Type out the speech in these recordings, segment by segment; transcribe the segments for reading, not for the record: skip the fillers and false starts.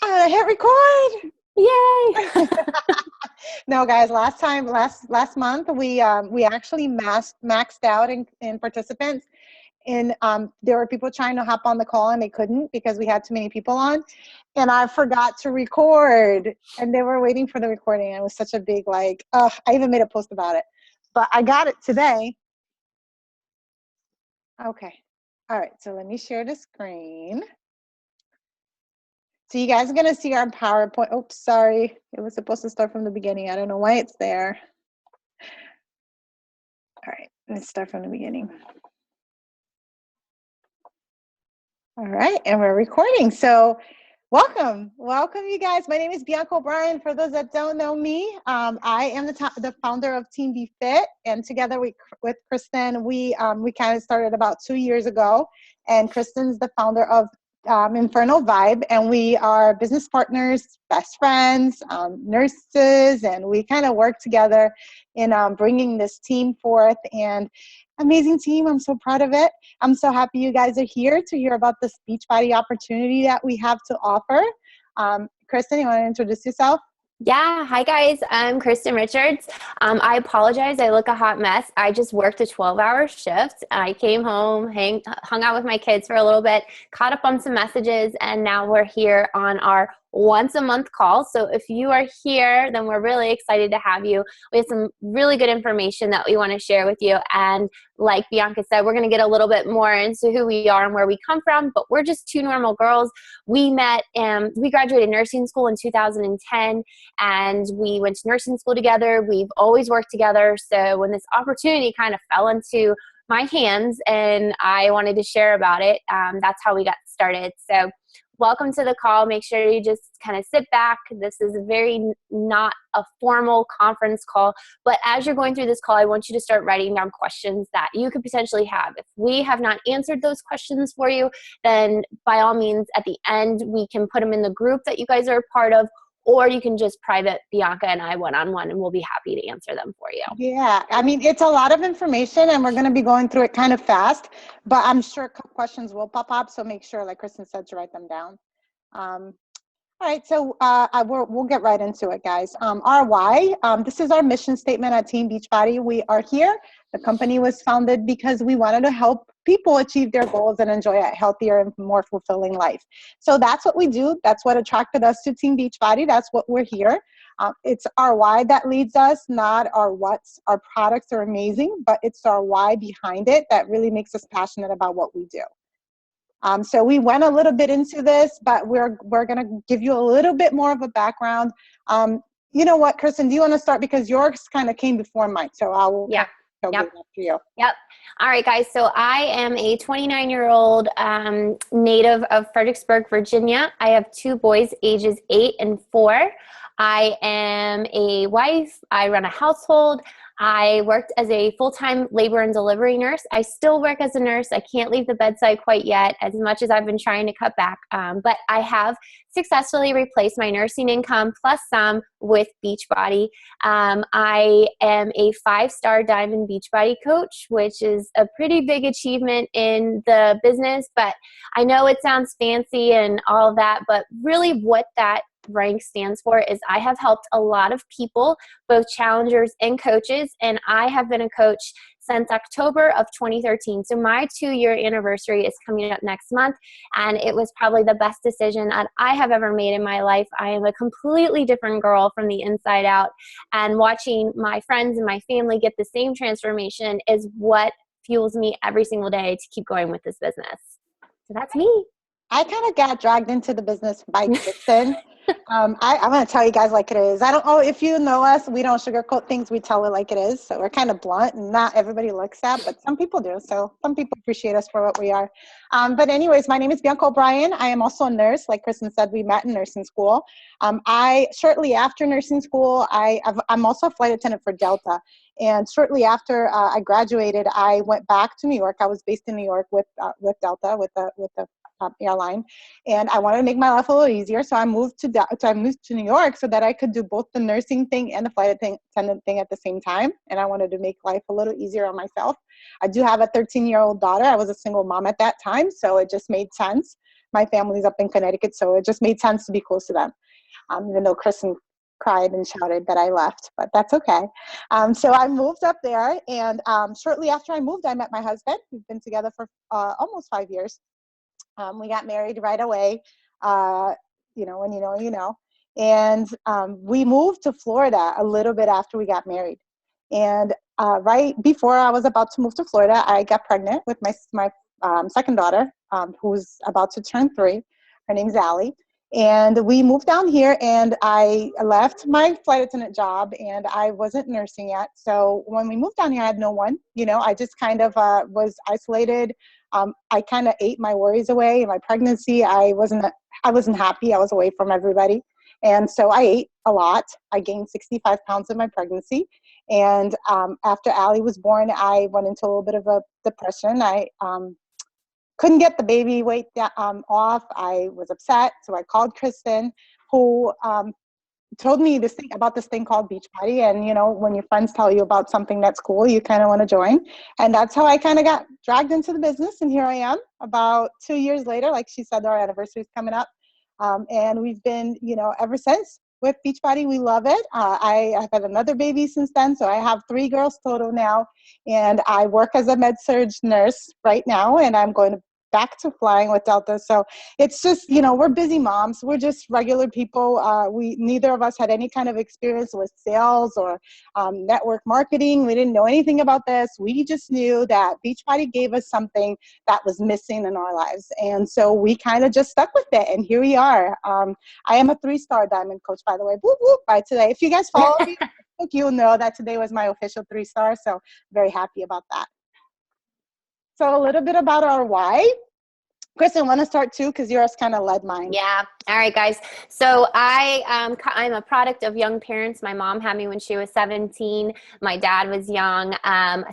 Hit record. Yay! No, guys, last month we actually maxed out in participants, and there were people trying to hop on the call and they couldn't because we had too many people on, and I forgot to record, and they were waiting for the recording. It was such a big I even made a post about it, but I got it today. Okay, all right. So let me share the screen. So you guys are going to see our PowerPoint. Oops, sorry. It was supposed to start from the beginning. I don't know why it's there. All right, let's start from the beginning. All right, and we're recording. So welcome you guys. My name is Bianca O'Brien. For those that don't know me, I am the founder of Team bFot, and together with Kristin, we kind of started about 2 years ago, and Kristin's the founder of Inferno Vibe, and we are business partners, best friends, nurses, and we kind of work together in bringing this team forth. And amazing team. I'm so proud of it. I'm so happy you guys are here to hear about this Beachbody opportunity that we have to offer. Kristin, you want to introduce yourself? Yeah, hi guys, I'm Kristin Richards. I apologize, I look a hot mess. I just worked a 12-hour shift. I came home, hung out with my kids for a little bit, caught up on some messages, and now we're here on our once a month call. So if you are here, then we're really excited to have you. We have some really good information that we want to share with you. And like Bianca said, we're going to get a little bit more into who we are and where we come from, but we're just two normal girls. We met and we graduated nursing school in 2010, and we went to nursing school together. We've always worked together. So when this opportunity kind of fell into my hands and I wanted to share about it, that's how we got started. So welcome to the call. Make sure you just kind of sit back. This is not a formal conference call, but as you're going through this call, I want you to start writing down questions that you could potentially have. If we have not answered those questions for you, then by all means, at the end, we can put them in the group that you guys are a part of, or you can just private Bianca and I one-on-one, and we'll be happy to answer them for you. Yeah, I mean, it's a lot of information, and we're going to be going through it kind of fast, but I'm sure questions will pop up, so make sure, like Kristin said, to write them down. All right, so we'll get right into it, guys. Our why, this is our mission statement at Team Beachbody. We are here. The company was founded because we wanted to help people achieve their goals and enjoy a healthier and more fulfilling life. So that's what we do. That's what attracted us to Team Beachbody. That's what we're here. It's our why that leads us, not our what's. Our products are amazing, but it's our why behind it that really makes us passionate about what we do. So we went a little bit into this, but we're going to give you a little bit more of a background. You know what, Kristin, do you want to start? Because yours kind of came before mine, so I will go after you. Yep. All right, guys. So I am a 29-year-old native of Fredericksburg, Virginia. I have two boys, ages 8 and 4. I am a wife. I run a household. I worked as a full-time labor and delivery nurse. I still work as a nurse. I can't leave the bedside quite yet, as much as I've been trying to cut back. But I have successfully replaced my nursing income plus some with Beachbody. I am a 5-star Diamond Beachbody coach, which is a pretty big achievement in the business. But I know it sounds fancy and all that, but really what that rank stands for is I have helped a lot of people, both challengers and coaches, and I have been a coach since October of 2013. So my 2-year anniversary is coming up next month, and it was probably the best decision that I have ever made in my life. I am a completely different girl from the inside out, and watching my friends and my family get the same transformation is what fuels me every single day to keep going with this business. So that's me. I kind of got dragged into the business by Kristin. I'm going to tell you guys like it is. I don't know if you know us. We don't sugarcoat things. We tell it like it is. So we're kind of blunt, and not everybody likes that, but some people do. So some people appreciate us for what we are. But anyways, my name is Bianca O'Brien. I am also a nurse. Like Kristin said, we met in nursing school. Shortly after nursing school, I'm also a flight attendant for Delta. And shortly after I graduated, I went back to New York. I was based in New York with Delta, with the airline, and I wanted to make my life a little easier, so I moved to New York so that I could do both the nursing thing and the flight attendant thing at the same time, and I wanted to make life a little easier on myself. I do have a 13-year-old daughter. I was a single mom at that time, so it just made sense. my family's up in Connecticut, so it just made sense to be close to them. Even though Kristen cried and shouted that I left, but that's okay. So I moved up there, and shortly after I moved, I met my husband. We've been together for almost 5 years. We got married right away. When you know, you know. And we moved to Florida a little bit after we got married. And right before I was about to move to Florida, I got pregnant with my second daughter, who's about to turn 3. Her name's Allie. And we moved down here, and I left my flight attendant job, and I wasn't nursing yet. So when we moved down here, I had no one. I just kind of was isolated. I kind of ate my worries away. In my pregnancy, I wasn't happy. I was away from everybody. And so I ate a lot. I gained 65 pounds in my pregnancy. And after Allie was born, I went into a little bit of a depression. I couldn't get the baby weight off. I was upset. So I called Kristin, who told me this thing called Beachbody. And, when your friends tell you about something that's cool, you kind of want to join. And that's how I kind of got dragged into the business. And here I am about 2 years later. Like she said, our anniversary is coming up. And we've been, ever since with Beachbody. We love it. I've had another baby since then. So I have 3 girls total now. And I work as a med-surg nurse right now. And I'm going back to flying with Delta. So it's just, we're busy moms. We're just regular people. Neither of us had any kind of experience with sales or network marketing. We didn't know anything about this. We just knew that Beachbody gave us something that was missing in our lives. And so we kind of just stuck with it. And here we are. I am a 3-star diamond coach, by the way. Whoop, whoop, by today. If you guys follow me, you'll know that today was my official 3-star. So very happy about that. So a little bit about our why. Kristen, want to start too? Because yours kind of led mine. Yeah. All right, guys. So I'm a product of young parents. My mom had me when she was 17. My dad was young.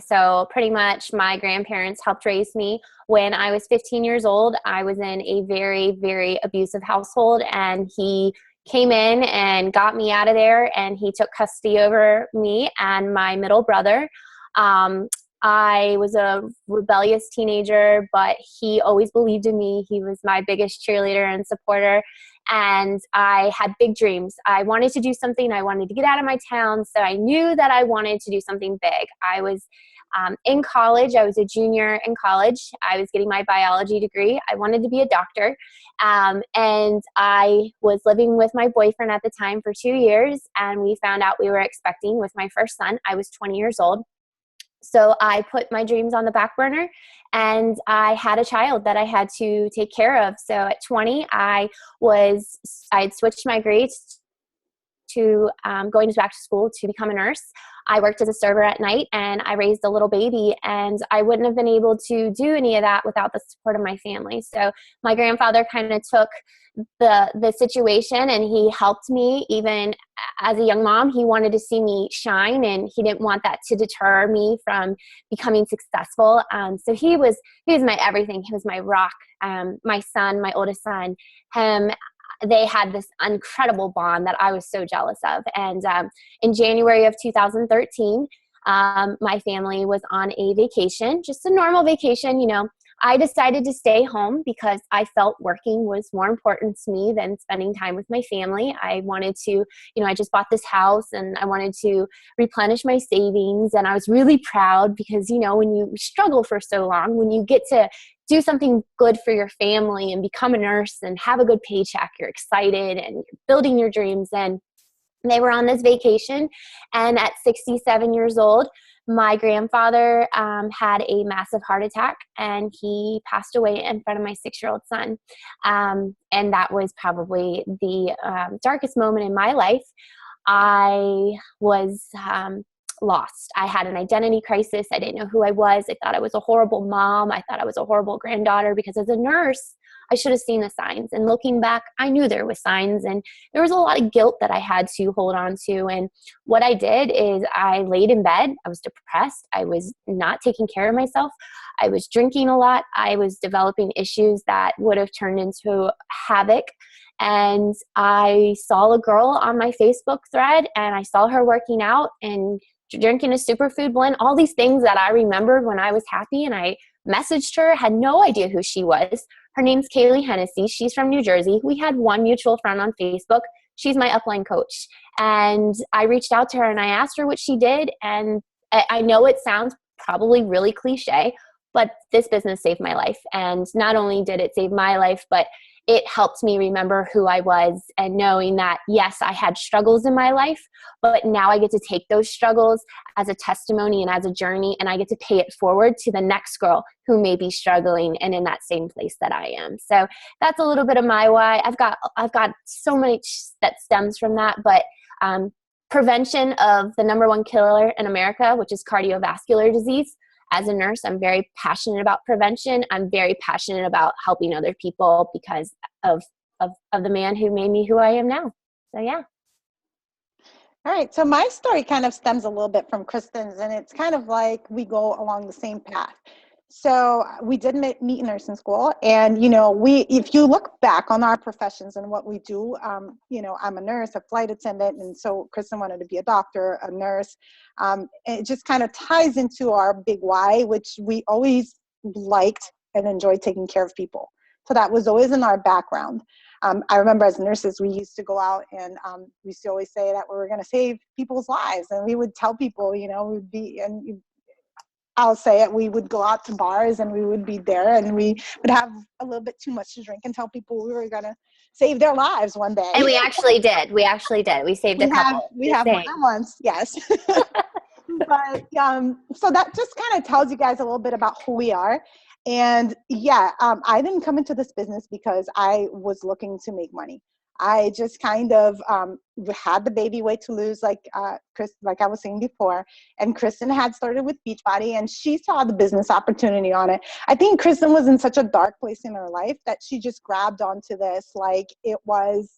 So pretty much my grandparents helped raise me. When I was 15 years old, I was in a very, very abusive household, and he came in and got me out of there, and he took custody over me and my middle brother. I was a rebellious teenager, but he always believed in me. He was my biggest cheerleader and supporter, and I had big dreams. I wanted to do something. I wanted to get out of my town, so I knew that I wanted to do something big. I was in college. I was a junior in college. I was getting my biology degree. I wanted to be a doctor, and I was living with my boyfriend at the time for 2 years, and we found out we were expecting with my first son. I was 20 years old. So I put my dreams on the back burner, and I had a child that I had to take care of. So at 20, I'd switched my grades to going back to school to become a nurse. I worked as a server at night, and I raised a little baby, and I wouldn't have been able to do any of that without the support of my family. So my grandfather kind of took the situation, and he helped me. Even as a young mom, he wanted to see me shine, and he didn't want that to deter me from becoming successful. So he was my everything. He was my rock. My son, my oldest son, him, they had this incredible bond that I was so jealous of. And in January of 2013, my family was on a vacation, just a normal vacation. I decided to stay home because I felt working was more important to me than spending time with my family. I wanted to, I just bought this house, and I wanted to replenish my savings. And I was really proud because, when you struggle for so long, when you get to do something good for your family and become a nurse and have a good paycheck, you're excited and you're building your dreams. And they were on this vacation, and at 67 years old, my grandfather had a massive heart attack, and he passed away in front of my 6-year-old son. And that was probably the darkest moment in my life. I was lost. I had an identity crisis. I didn't know who I was. I thought I was a horrible mom. I thought I was a horrible granddaughter, because as a nurse, I should have seen the signs. And looking back, I knew there was signs, and there was a lot of guilt that I had to hold on to. And what I did is I laid in bed. I was depressed. I was not taking care of myself. I was drinking a lot. I was developing issues that would have turned into havoc. And I saw a girl on my Facebook thread, and I saw her working out and drinking a superfood blend, all these things that I remembered when I was happy. And I messaged her, had no idea who she was. Her name's Kaylee Hennessy. She's from New Jersey. We had one mutual friend on Facebook. She's my upline coach. And I reached out to her and I asked her what she did. And I know it sounds probably really cliche, but this business saved my life. And not only did it save my life, but it helped me remember who I was and knowing that, yes, I had struggles in my life, but now I get to take those struggles as a testimony and as a journey, and I get to pay it forward to the next girl who may be struggling and in that same place that I am. So that's a little bit of my why. I've got so much that stems from that, but prevention of the #1 killer in America, which is cardiovascular disease. As a nurse, I'm very passionate about prevention. I'm very passionate about helping other people because of the man who made me who I am now. So yeah. All right. So my story kind of stems a little bit from Kristen's, and it's kind of like we go along the same path. So we did meet in nursing school, and if you look back on our professions and what we do, I'm a nurse, a flight attendant, and so Kristen wanted to be a doctor, a nurse. It just kind of ties into our big why, which we always liked and enjoyed taking care of people. So that was always in our background. I remember as nurses, we used to go out and we used to always say that we were going to save people's lives, and we would tell people, we'd be and. I'll say it, we would go out to bars and we would be there and we would have a little bit too much to drink and tell people we were going to save their lives one day. And we actually did. We saved a couple. We have more than once, yes. But so that just kind of tells you guys a little bit about who we are. And yeah, I didn't come into this business because I was looking to make money. I just kind of had the baby weight to lose, like I was saying before. And Kristin had started with Beachbody, and she saw the business opportunity on it. I think Kristin was in such a dark place in her life that she just grabbed onto this like it was,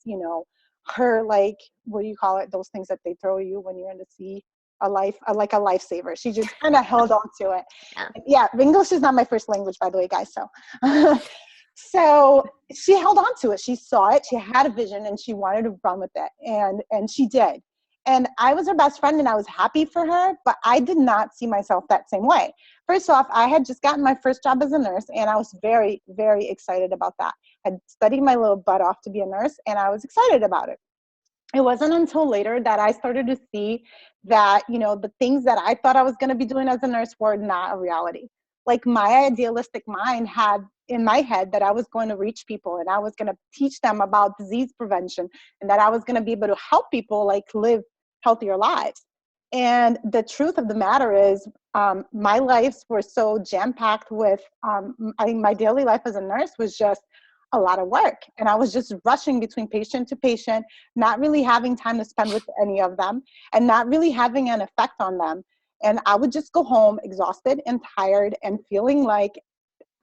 her, like, what do you call it? Those things that they throw you when you're in the sea. Like a lifesaver. She just kind of held on to it. Yeah, English is not my first language, by the way, guys. So. So she held on to it. She saw it. She had a vision and she wanted to run with it. And she did. And I was her best friend and I was happy for her, but I did not see myself that same way. First off, I had just gotten my first job as a nurse and I was very, very excited about that. I'd studied my little butt off to be a nurse and I was excited about it. It wasn't until later that I started to see that, the things that I thought I was going to be doing as a nurse were not a reality. Like my idealistic mind had in my head that I was going to reach people and I was going to teach them about disease prevention and that I was going to be able to help people like live healthier lives. And the truth of the matter is my lives were so jam-packed with, I think my daily life as a nurse was just a lot of work. And I was just rushing between patient to patient, not really having time to spend with any of them and not really having an effect on them. And I would just go home exhausted and tired and feeling like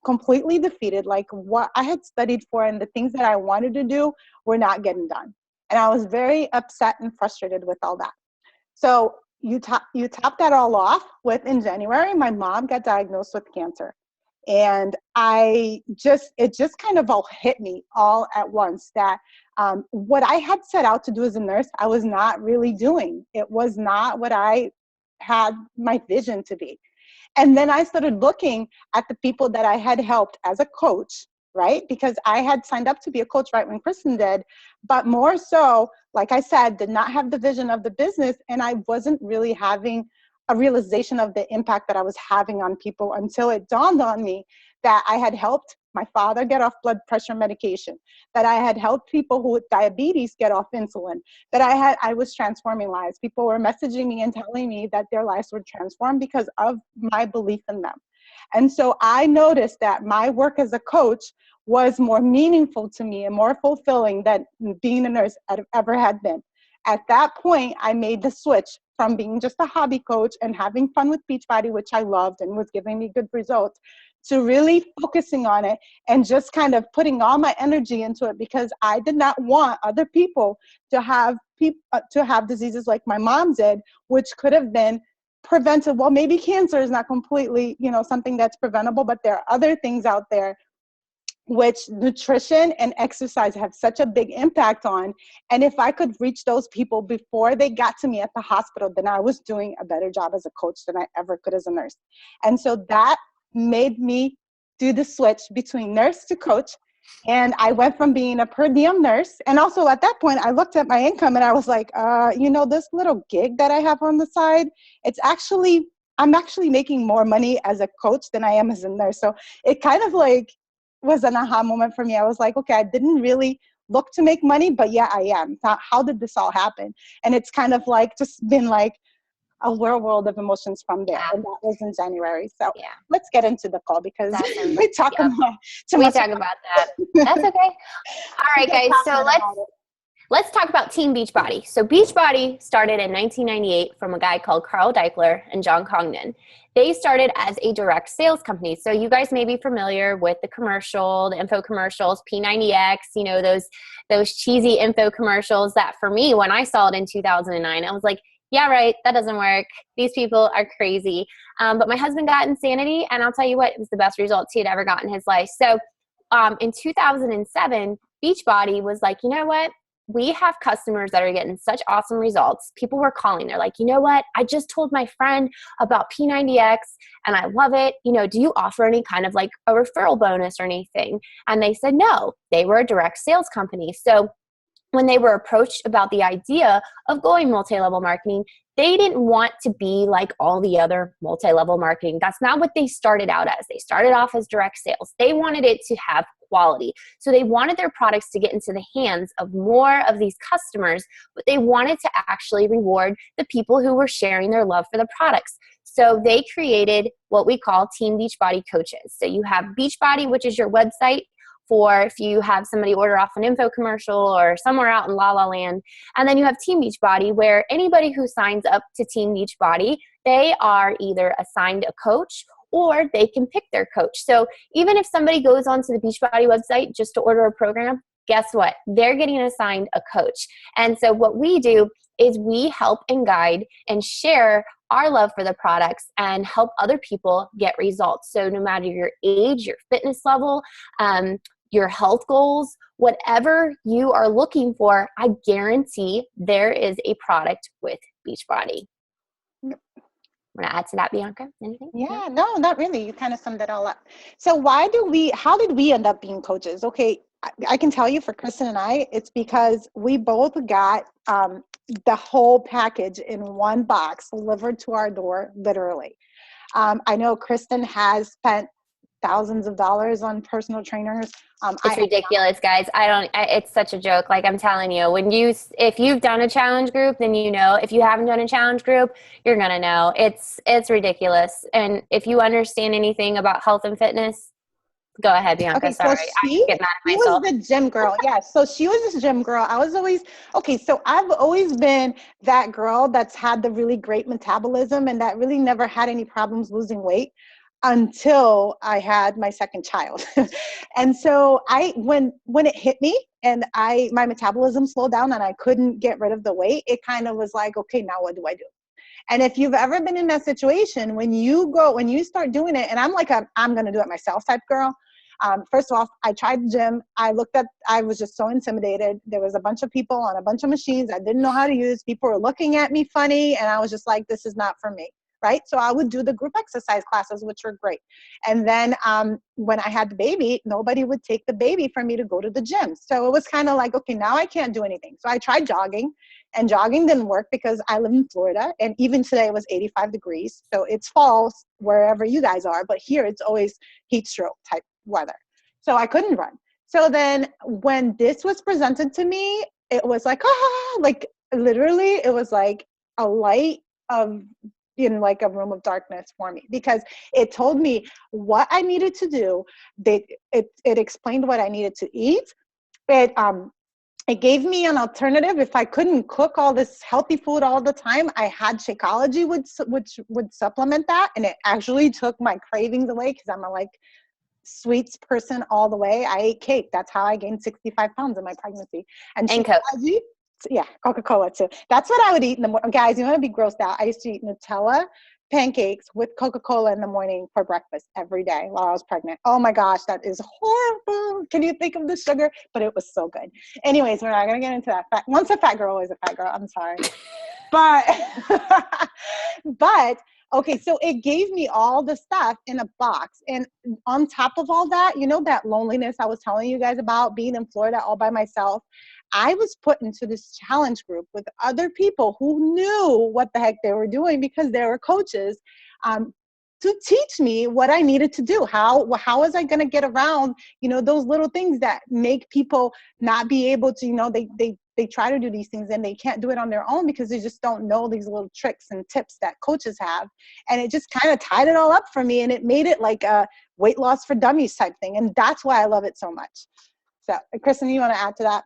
completely defeated, like what I had studied for and the things that I wanted to do were not getting done. And I was very upset and frustrated with all that. So you top that all off with, in January, my mom got diagnosed with cancer. And it just kind of all hit me all at once that what I had set out to do as a nurse, I was not really doing. It was not what I had my vision to be. And then I started looking at the people that I had helped as a coach, right? Because I had signed up to be a coach right when Kristin did, but more so, like I said, did not have the vision of the business. And I wasn't really having a realization of the impact that I was having on people until it dawned on me that I had helped my father get off blood pressure medication, that I had helped people who with diabetes get off insulin, that I was transforming lives. People were messaging me and telling me that their lives were transformed because of my belief in them. And so I noticed that my work as a coach was more meaningful to me and more fulfilling than being a nurse ever had been. At that point, I made the switch from being just a hobby coach and having fun with Beachbody, which I loved and was giving me good results, to really focusing on it and just kind of putting all my energy into it because I did not want other people to have diseases like my mom did, which could have been prevented. Well, maybe cancer is not completely, something that's preventable, but there are other things out there which nutrition and exercise have such a big impact on. And if I could reach those people before they got to me at the hospital, then I was doing a better job as a coach than I ever could as a nurse. And so that made me do the switch between nurse to coach. And I went from being a per diem nurse. And also at that point, I looked at my income and I was like, this little gig that I have on the side, I'm actually making more money as a coach than I am as a nurse. So it kind of like was an aha moment for me. I was like, okay, I didn't really look to make money, but yeah, I am. How did this all happen? And it's kind of like just been like a whirlwind of emotions from there. And that was in January. So let's get into the call because awesome. we talk about too we much. talk about that. That's okay. All right, guys. So let's talk about Team Beachbody. So Beachbody started in 1998 from a guy called Carl Deichler and John Congdon. They started as a direct sales company. So you guys may be familiar with the info commercials, P90X, those cheesy info commercials that for me, when I saw it in 2009, I was like, yeah, right, that doesn't work. These people are crazy. But my husband got Insanity, and I'll tell you what, it was the best results he had ever got in his life. So in 2007, Beachbody was like, you know what? We have customers that are getting such awesome results. People were calling. They're like, you know what? I just told my friend about P90X and I love it. Do you offer any kind of like a referral bonus or anything? And they said no. They were a direct sales company. So when they were approached about the idea of going multi-level marketing, they didn't want to be like all the other multi-level marketing. That's not what they started out as. They started off as direct sales. They wanted it to have quality. So they wanted their products to get into the hands of more of these customers, but they wanted to actually reward the people who were sharing their love for the products. So they created what we call Team Beachbody coaches. So you have Beachbody, which is your website for if you have somebody order off an info commercial or somewhere out in La La Land. And then you have Team Beachbody, where anybody who signs up to Team Beachbody, they are either assigned a coach or they can pick their coach. So even if somebody goes onto the Beachbody website just to order a program, guess what? They're getting assigned a coach. And so what we do is we help and guide and share our love for the products and help other people get results. So no matter your age, your fitness level, your health goals, whatever you are looking for, I guarantee there is a product with Beachbody. Want to add to that, Bianca? Anything? Yeah, no, not really. You kind of summed it all up. So how did we end up being coaches? Okay, I can tell you for Kristin and I, it's because we both got the whole package in one box delivered to our door, literally. I know Kristin has spent thousands of dollars on personal trainers. It's ridiculous, guys. It's such a joke. Like I'm telling you, if you've done a challenge group, then you know. If you haven't done a challenge group, you're going to know. It's ridiculous. And if you understand anything about health and fitness, go ahead, Bianca. Okay, sorry. I get mad at myself. Was the gym girl. Yeah. So she was this gym girl. So I've always been that girl that's had the really great metabolism and that really never had any problems losing weight until I had my second child. And so when it hit me and my metabolism slowed down and I couldn't get rid of the weight, it kind of was like, okay, now what do I do? And if you've ever been in that situation, when you start doing it, and I'm like, I'm going to do it myself type girl. First of all, I tried the gym. I was just so intimidated. There was a bunch of people on a bunch of machines I didn't know how to use. People were looking at me funny. And I was just like, this is not for me. Right. So I would do the group exercise classes, which were great. And then when I had the baby, nobody would take the baby for me to go to the gym. So it was kind of like, okay, now I can't do anything. So I tried jogging, and jogging didn't work because I live in Florida. And even today it was 85 degrees. So it's fall wherever you guys are. But here it's always heat stroke type weather. So I couldn't run. So then when this was presented to me, it was like, like literally it was like a light in like a room of darkness for me, because it told me what I needed to do. It explained what I needed to eat. It gave me an alternative. If I couldn't cook all this healthy food all the time, I had Shakeology, which would supplement that. And it actually took my cravings away, because I'm a like sweets person all the way. I ate cake. That's how I gained 65 pounds in my pregnancy. And Shakeology, yeah, Coca-Cola too. That's what I would eat in the morning. Guys, you want to be grossed out? I used to eat Nutella pancakes with Coca-Cola in the morning for breakfast every day while I was pregnant. Oh my gosh, that is horrible. Can you think of the sugar? But it was so good. Anyways, we're not going to get into that. Once a fat girl, always a fat girl. I'm sorry. But Okay, so it gave me all the stuff in a box. And on top of all that, you know, that loneliness I was telling you guys about, being in Florida all by myself, I was put into this challenge group with other people who knew what the heck they were doing because they were coaches, to teach me what I needed to do. How was I going to get around, you know, those little things that make people not be able to, you know, they try to do these things and they can't do it on their own because they just don't know these little tricks and tips that coaches have. And it just kind of tied it all up for me, and it made it like a weight loss for dummies type thing. And that's why I love it so much. So, Kristin, you want to add to that?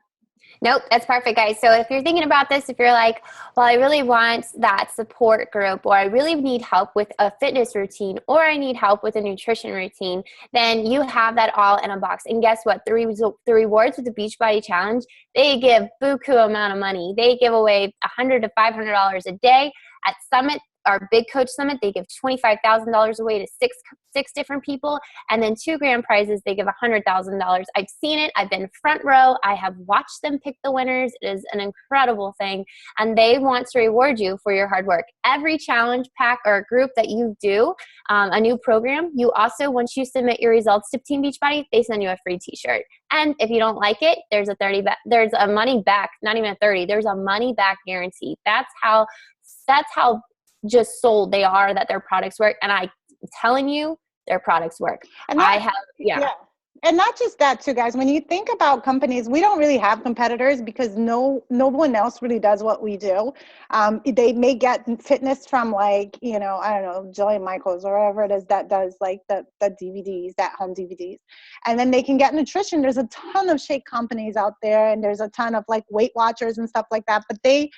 Nope, that's perfect, guys. So if you're thinking about this, if you're like, well, I really want that support group, or I really need help with a fitness routine, or I need help with a nutrition routine, then you have that all in a box. And guess what? The rewards with the Beachbody Challenge, they give buku amount of money. They give away $100 to $500 a day. At Summit, our big coach summit, they give $25,000 away to six different people, and then 2 grand prizes, they give $100,000. I've seen it. I've been front row. I have watched them pick the winners. It is an incredible thing, and they want to reward you for your hard work. Every challenge pack or group that you do, a new program, you also, once you submit your results to Team Beachbody, they send you a free t-shirt. And if you don't like it, there's a money back, not even a 30, there's a money back guarantee. That's how just sold they are that their products work. And I'm telling you, their products work. And yeah. And not just that too, guys. When you think about companies, we don't really have competitors because no one else really does what we do. They may get fitness from, like, you know, I don't know, Jillian Michaels or whatever it is that does like the DVDs, at home DVDs. And then they can get nutrition. There's a ton of shake companies out there, and there's a ton of like Weight Watchers and stuff like that. But they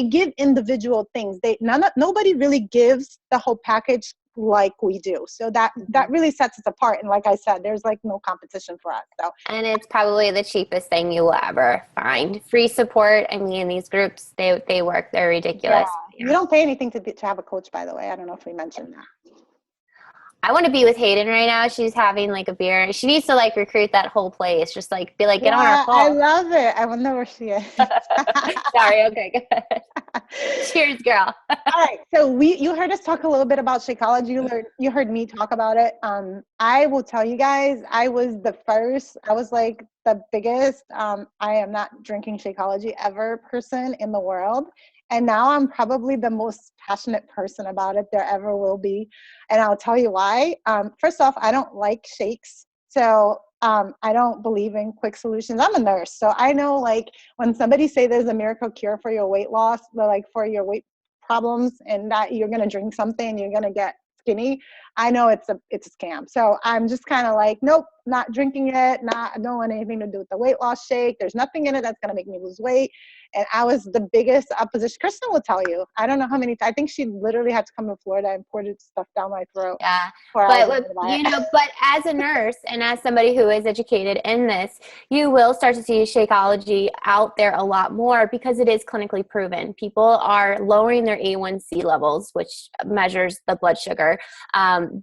give individual things. Nobody really gives the whole package like we do. So that really sets us apart. And like I said, there's like no competition for us. So, and it's probably the cheapest thing you will ever find. Free support. I mean, these groups, they work. They're ridiculous. Yeah. You don't pay anything to have a coach, by the way. I don't know if we mentioned that. I want to be with Hayden right now. She's having like a beer. She needs to like recruit that whole place. Just like be like, get on our call. I love it. I wonder where she is. Sorry. Okay, good. Cheers, girl. All right. So you heard us talk a little bit about Shakeology. You heard me talk about it. I will tell you guys, I was like the biggest, I am not drinking Shakeology ever person in the world. And now I'm probably the most passionate person about it there ever will be. And I'll tell you why. First off, I don't like shakes. So I don't believe in quick solutions. I'm a nurse. So I know, like, when somebody say there's a miracle cure for your weight loss, like for your weight problems, and that you're going to drink something, you're going to get skinny, I know it's a scam. So I'm just kind of like, nope, not drinking it. I don't want anything to do with the weight loss shake. There's nothing in it that's going to make me lose weight. And I was the biggest opposition. Kristin will tell you. I don't know how many. I think she literally had to come to Florida and pour this stuff down my throat. Yeah, but as a nurse and as somebody who is educated in this, you will start to see Shakeology out there a lot more because it is clinically proven. People are lowering their A1C levels, which measures the blood sugar.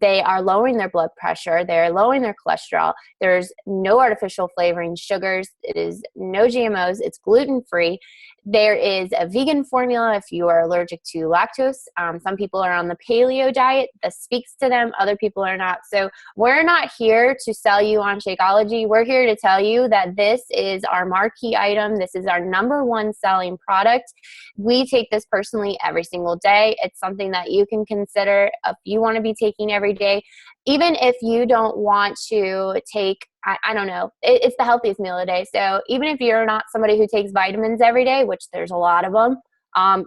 They are lowering their blood pressure. They're lowering their cholesterol. There's no artificial flavoring sugars. It is no GMOs. It's gluten-free. There is a vegan formula if you are allergic to lactose. Some people are on the paleo diet. That speaks to them. Other people are not. So we're not here to sell you on Shakeology. We're here to tell you that this is our marquee item. This is our #1 selling product. We take this personally every single day. It's something that you can consider if you want to be taking every day. Even if you don't want to take, I don't know, it's the healthiest meal a day. So even if you're not somebody who takes vitamins every day, which there's a lot of them,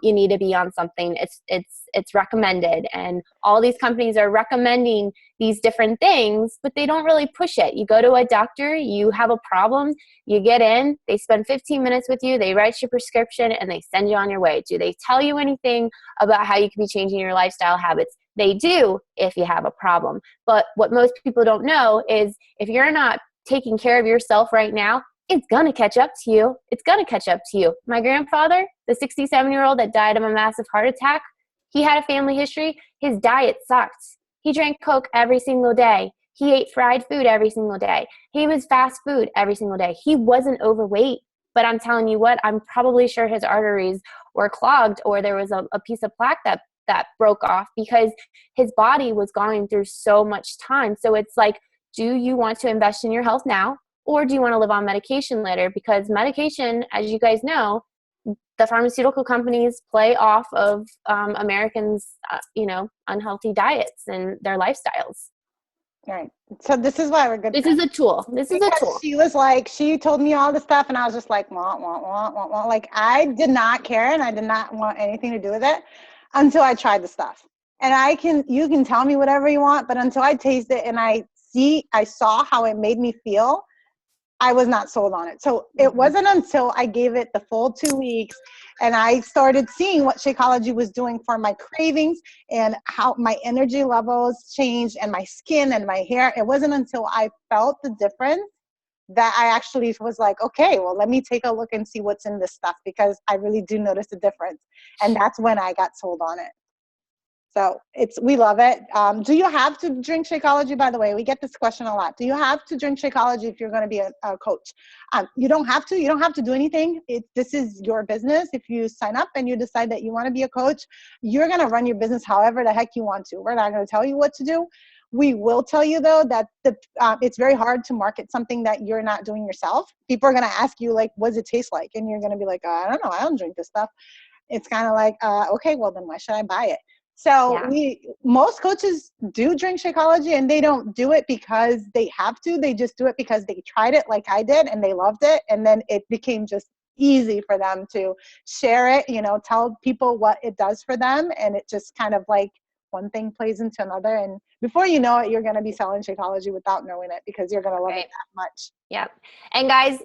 you need to be on something. It's recommended. And all these companies are recommending these different things, but they don't really push it. You go to a doctor, you have a problem, you get in, they spend 15 minutes with you, they write your prescription, and they send you on your way. Do they tell you anything about how you can be changing your lifestyle habits? They do if you have a problem. But what most people don't know is if you're not taking care of yourself right now, it's going to catch up to you. It's going to catch up to you. My grandfather, the 67-year-old that died of a massive heart attack, he had a family history. His diet sucked. He drank Coke every single day. He ate fried food every single day. He was fast food every single day. He wasn't overweight. But I'm telling you what, I'm probably sure his arteries were clogged, or there was a piece of plaque that that broke off because his body was going through so much time. So it's like, do you want to invest in your health now, or do you want to live on medication later? Because medication, as you guys know, the pharmaceutical companies play off of Americans, unhealthy diets and their lifestyles. Right. So this is why we're good. This is a tool. This is a tool. She was like, she told me all the stuff, and I was just like, wah, wah, wah, wah, wah. Like, I did not care, and I did not want anything to do with it until I tried the stuff. And you can tell me whatever you want, but until I taste it and I saw how it made me feel, I was not sold on it. So it wasn't until I gave it the full 2 weeks and I started seeing what Shakeology was doing for my cravings and how my energy levels changed and my skin and my hair. It wasn't until I felt the difference that I actually was like, okay, well, let me take a look and see what's in this stuff, because I really do notice a difference. And that's when I got sold on it. So we love it. Do you have to drink Shakeology? By the way, we get this question a lot. Do you have to drink Shakeology if you're going to be a coach? You don't have to. You don't have to do anything. This is your business. If you sign up and you decide that you want to be a coach, you're going to run your business however the heck you want to. We're not going to tell you what to do. We will tell you, though, that it's very hard to market something that you're not doing yourself. People are going to ask you, like, what does it taste like? And you're going to be like, I don't know. I don't drink this stuff. It's kind of like, okay, well, then why should I buy it? So most coaches do drink Shakeology, and they don't do it because they have to. They just do it because they tried it like I did and they loved it. And then it became just easy for them to share it, tell people what it does for them. And it just kind of like one thing plays into another. And before you know it, you're going to be selling Shakeology without knowing it, because you're going to love it that much. Yep. And guys,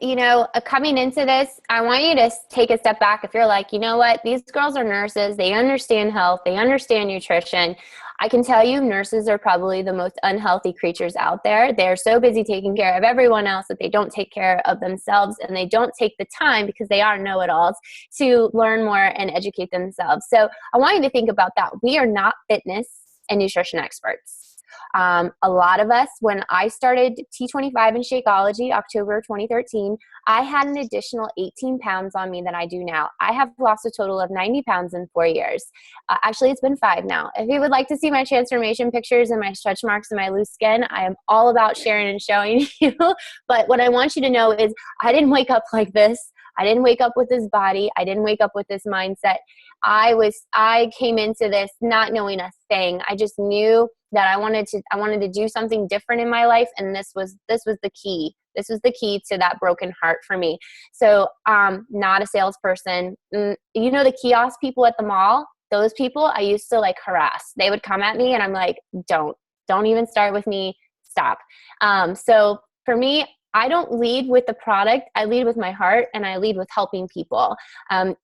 coming into this, I want you to take a step back. If you're like, you know what, these girls are nurses, they understand health, they understand nutrition. I can tell you nurses are probably the most unhealthy creatures out there. They're so busy taking care of everyone else that they don't take care of themselves, and they don't take the time, because they are know-it-alls, to learn more and educate themselves. So I want you to think about that. We are not fitness and nutrition experts. A lot of us, when I started T25 and Shakeology, October 2013, I had an additional 18 pounds on me than I do now. I have lost a total of 90 pounds in 4 years. Actually, it's been 5 now. If you would like to see my transformation pictures and my stretch marks and my loose skin, I am all about sharing and showing you. But what I want you to know is I didn't wake up like this. I didn't wake up with this body. I didn't wake up with this mindset. I came into this not knowing a thing. I just knew that I wanted to do something different in my life, and this was the key. This was the key to that broken heart for me. So, not a salesperson. The kiosk people at the mall, those people I used to harass. They would come at me and I'm like, don't even start with me. Stop. So for me, I don't lead with the product. I lead with my heart, and I lead with helping people.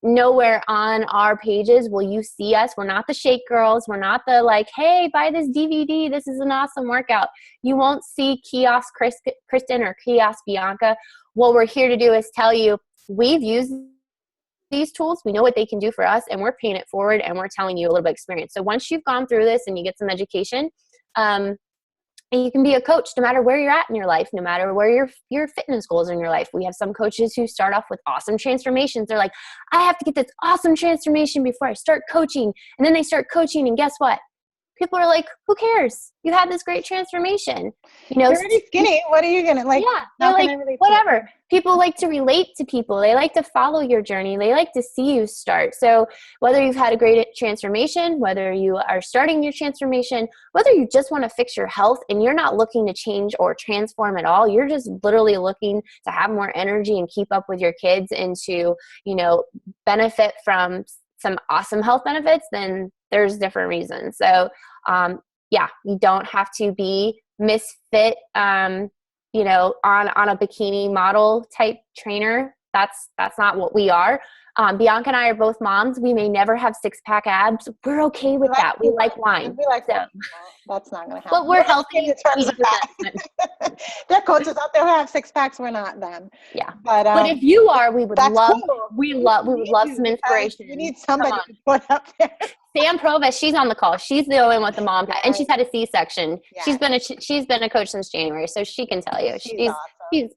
Nowhere on our pages will you see us. We're not the shake girls. We're not the hey, buy this DVD. This is an awesome workout. You won't see kiosk Kristin or kiosk Bianca. What we're here to do is tell you we've used these tools. We know what they can do for us, and we're paying it forward, and we're telling you a little bit of experience. So once you've gone through this and you get some education, and you can be a coach no matter where you're at in your life, no matter where your fitness goals are in your life. We have some coaches who start off with awesome transformations. They're like, I have to get this awesome transformation before I start coaching. And then they start coaching, and guess what? People are like, who cares? You had this great transformation. You're already skinny. What are you going to Yeah, they're like, whatever. People like to relate to people. They like to follow your journey. They like to see you start. So whether you've had a great transformation, whether you are starting your transformation, whether you just want to fix your health and you're not looking to change or transform at all, you're just literally looking to have more energy and keep up with your kids and to, benefit from some awesome health benefits, then there's different reasons. So, you don't have to be misfit, on a bikini model type trainer. That's not what we are. Bianca and I are both moms. We may never have 6-pack abs. We're okay with that. We like wine. We like that. That's not going to happen. But we're healthy in terms of that. There are coaches out there who have 6-packs. We're not them. Yeah. But if you are, we would love. Cool. We would love some inspiration. We need somebody to put up there. Sam Provis, she's on the call. She's the only one with the mom pad, and she's had a C-section. Yeah. She's been a coach since January, so she can tell you. She's awesome.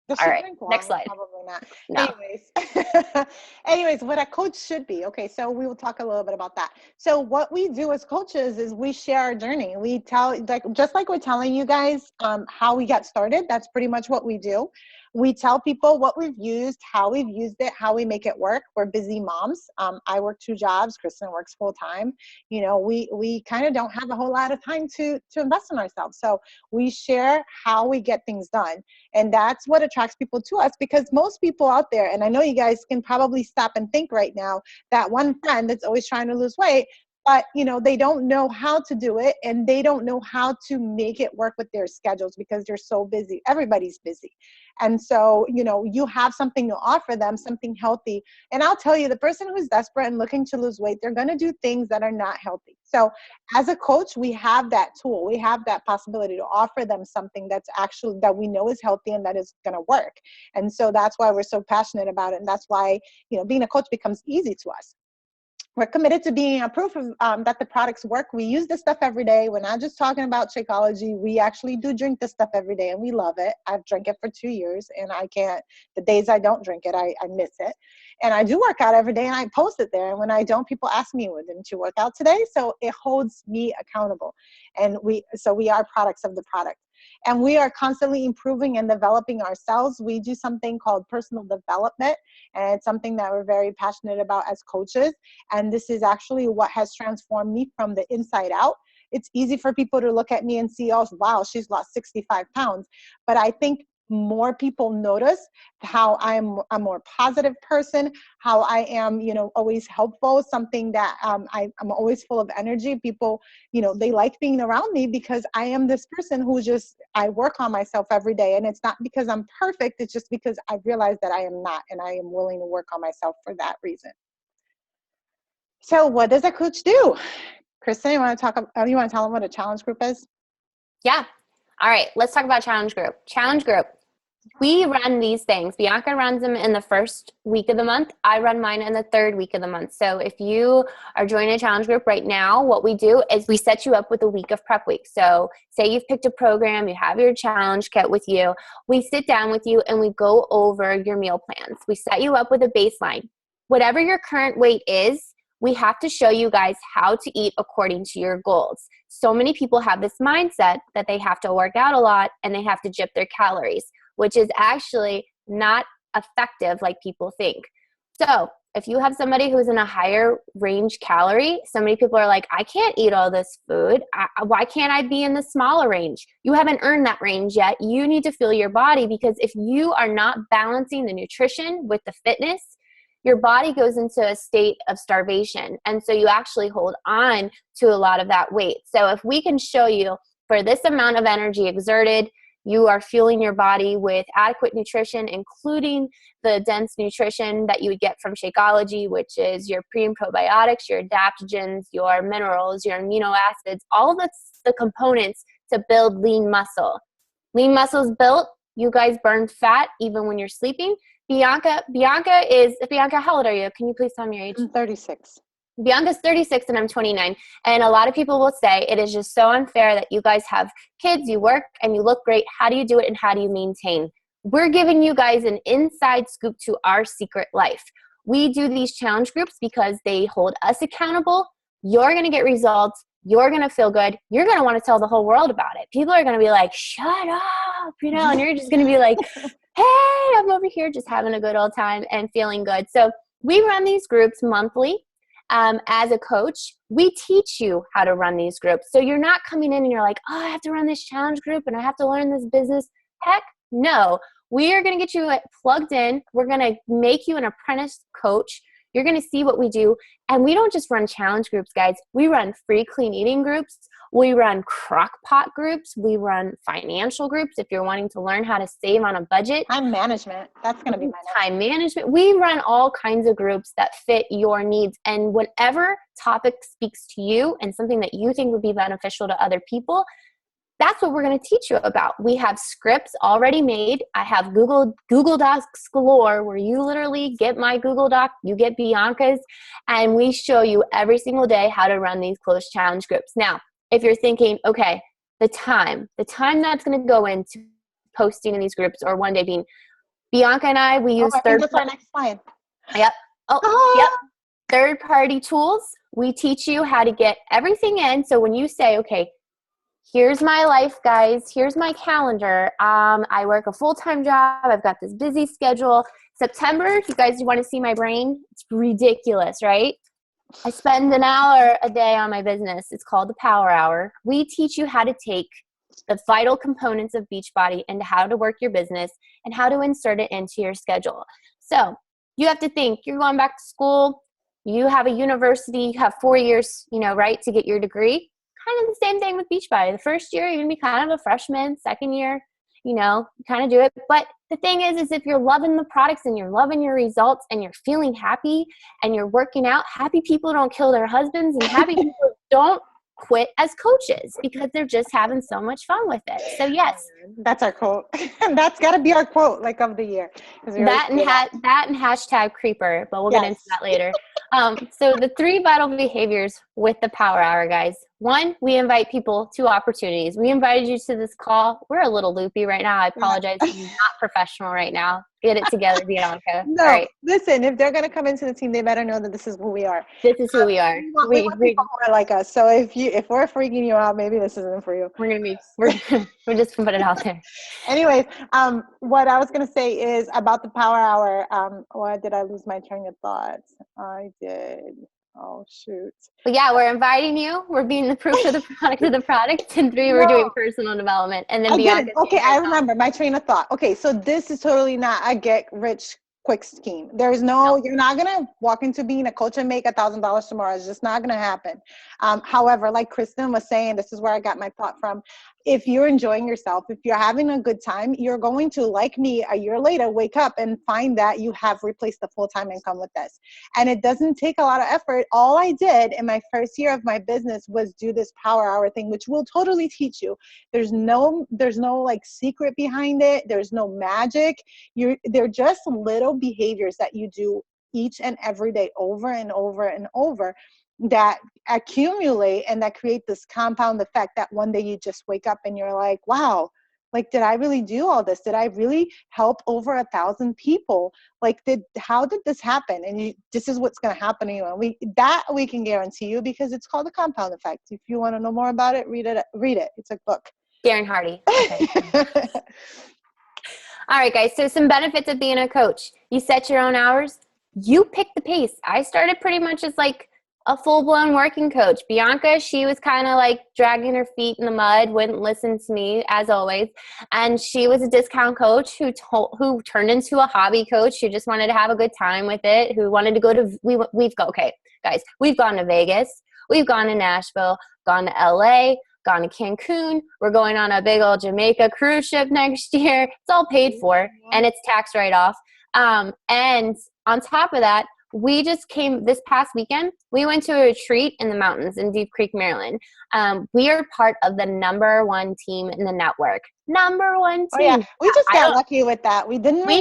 All right, next slide. Probably not. No. Anyways, Anyways, what a coach should be. Okay, so we will talk a little bit about that. So what we do as coaches is we share our journey. We tell, like, just like we're telling you guys how we got started, that's pretty much what we do. We tell people what we've used, how we've used it, how we make it work. We're busy moms. I work 2 jobs. Kristin works full time. You know, we kind of don't have a whole lot of time to invest in ourselves. So we share how we get things done. And that's what attracts people to us, because most people out there, and I know you guys can probably stop and think right now, that one friend that's always trying to lose weight, but you know, they don't know how to do it, and they don't know how to make it work with their schedules because they're so busy. Everybody's busy. And so, you know, you have something to offer them, something healthy. And I'll tell you, the person who's desperate and looking to lose weight, they're going to do things that are not healthy. So as a coach, we have that tool. We have that possibility to offer them something that's actually, that we know is healthy and that is going to work. And so that's why we're so passionate about it. And that's why, you know, being a coach becomes easy to us. We're committed to being a proof of that the products work. We use this stuff every day. We're not just talking about Shakeology. We actually do drink this stuff every day, and we love it. I've drank it for 2 years, and I can't, the days I don't drink it, I miss it. And I do work out every day, and I post it there. And when I don't, people ask me, well, didn't you work out today? So it holds me accountable. And we are products of the product. And we are constantly improving and developing ourselves. We do something called personal development, and it's something that we're very passionate about as coaches. And this is actually what has transformed me from the inside out. It's easy for people to look at me and see, oh, wow, she's lost 65 pounds. But I think more people notice how I'm a more positive person, how I am, you know, always helpful, something that I'm always full of energy. People, you know, they like being around me because I am this person who just, I work on myself every day. And it's not because I'm perfect. It's just because I realize that I am not, and I am willing to work on myself for that reason. So what does a coach do? Kristin, you want to tell them what a challenge group is? Yeah. All right. Let's talk about challenge group. Challenge group. We run these things. Bianca runs them in the first week of the month. I run mine in the third week of the month. So if you are joining a challenge group right now, what we do is we set you up with a week of prep week. So say you've picked a program, you have your challenge kit with you. We sit down with you and we go over your meal plans. We set you up with a baseline. Whatever your current weight is, we have to show you guys how to eat according to your goals. So many people have this mindset that they have to work out a lot and they have to gyp their calories, which is actually not effective like people think. So if you have somebody who's in a higher range calorie, so many people are like, I can't eat all this food. Why can't I be in the smaller range? You haven't earned that range yet. You need to feel your body, because if you are not balancing the nutrition with the fitness, your body goes into a state of starvation. And so you actually hold on to a lot of that weight. So if we can show you for this amount of energy exerted, you are fueling your body with adequate nutrition, including the dense nutrition that you would get from Shakeology, which is your pre and probiotics, your adaptogens, your minerals, your amino acids, all of the components to build lean muscle. Lean muscle is built. You guys burn fat even when you're sleeping. Bianca, how old are you? Can you please tell me your age? I'm 36. Bianca's 36 and I'm 29. And a lot of people will say it is just so unfair that you guys have kids, you work, and you look great. How do you do it and how do you maintain? We're giving you guys an inside scoop to our secret life. We do these challenge groups because they hold us accountable. You're going to get results. You're going to feel good. You're going to want to tell the whole world about it. People are going to be like, shut up, and you're just going to be like, hey, I'm over here just having a good old time and feeling good. So we run these groups monthly. As a coach, we teach you how to run these groups. So you're not coming in and you're like, oh, I have to run this challenge group and I have to learn this business. Heck no. We are going to get you plugged in. We're going to make you an apprentice coach. You're going to see what we do. And we don't just run challenge groups, guys. We run free clean eating groups. We run crock pot groups. We run financial groups if you're wanting to learn how to save on a budget. Time management. That's going to be my next. Time management. We run all kinds of groups that fit your needs. And whatever topic speaks to you and something that you think would be beneficial to other people, that's what we're going to teach you about. We have scripts already made. I have Google Docs galore where you literally get my Google Doc, you get Bianca's, and we show you every single day how to run these closed challenge groups. Now, if you're thinking, okay, the time that's going to go into posting in these groups or one day being, Bianca and I, we use that's our next slide. Yep. Oh, yep. Third-party tools. We teach you how to get everything in. So when you say, okay, here's my life, guys. Here's my calendar. I work a full-time job. I've got this busy schedule. September, you guys want to see my brain? It's ridiculous, right? I spend an hour a day on my business. It's called the Power Hour. We teach you how to take the vital components of Beachbody and how to work your business and how to insert it into your schedule. So you have to think, you're going back to school, you have a university, you have 4 years, right, to get your degree. Kind of the same thing with Beachbody. The first year, you're going to be kind of a freshman. Second year, kind of do it. But the thing is if you're loving the products and you're loving your results and you're feeling happy and you're working out, happy people don't kill their husbands and happy people don't quit as coaches because they're just having so much fun with it. So yes, that's our quote. That's got to be our quote, like, of the year. That and hashtag creeper, but we'll get into that later. So the 3 vital behaviors with the Power Hour, guys. 1, we invite people to opportunities. We invited you to this call. We're a little loopy right now. I apologize. I'm not professional right now. Get it together, Bianca. No, all right. Listen, if they're going to come into the team, they better know that this is who we are. This is who we are. We want people who are like us. So if we're freaking you out, maybe this isn't for you. We're just going to put it out there. Anyways, what I was going to say is about the Power Hour. Why did I lose my train of thought? I did. Oh, shoot. But yeah, we're inviting you. We're being the proof of the product. And 3, we're doing personal development. And then Bianca. Okay, I remember my train of thought. Okay, so this is totally not a get rich quick scheme. There's you're not going to walk into being a coach and make $1,000 tomorrow. It's just not going to happen. However, like Kristin was saying, this is where I got my thought from. If you're enjoying yourself, if you're having a good time, you're going to, like me, a year later, wake up and find that you have replaced the full-time income with this. And it doesn't take a lot of effort. All I did in my first year of my business was do this Power Hour thing, which will totally teach you. There's no like secret behind it. There's no magic. They're just little behaviors that you do each and every day over and over and over that accumulate and that create this compound effect that one day you just wake up and you're like, wow, like, did I really do all this? Did I really help over 1,000 people? Like, how did this happen? And this is what's going to happen to you. And we can guarantee you, because it's called the compound effect. If you want to know more about it, read it. It's a book. Darren Hardy. Okay. All right, guys. So some benefits of being a coach. You set your own hours. You pick the pace. I started pretty much as like a full-blown working coach. Bianca, she was kind of like dragging her feet in the mud, wouldn't listen to me, as always. And she was a discount coach who turned into a hobby coach who just wanted to have a good time with it, who wanted to go to, okay, guys, we've gone to Vegas, we've gone to Nashville, gone to LA, gone to Cancun. We're going on a big old Jamaica cruise ship next year. It's all paid for, and it's tax write-off. And on top of that, we just came this past weekend. We went to a retreat in the mountains in Deep Creek, Maryland. We are part of the #1 team in the network. #1 team. Oh, yeah. We just got lucky with that. We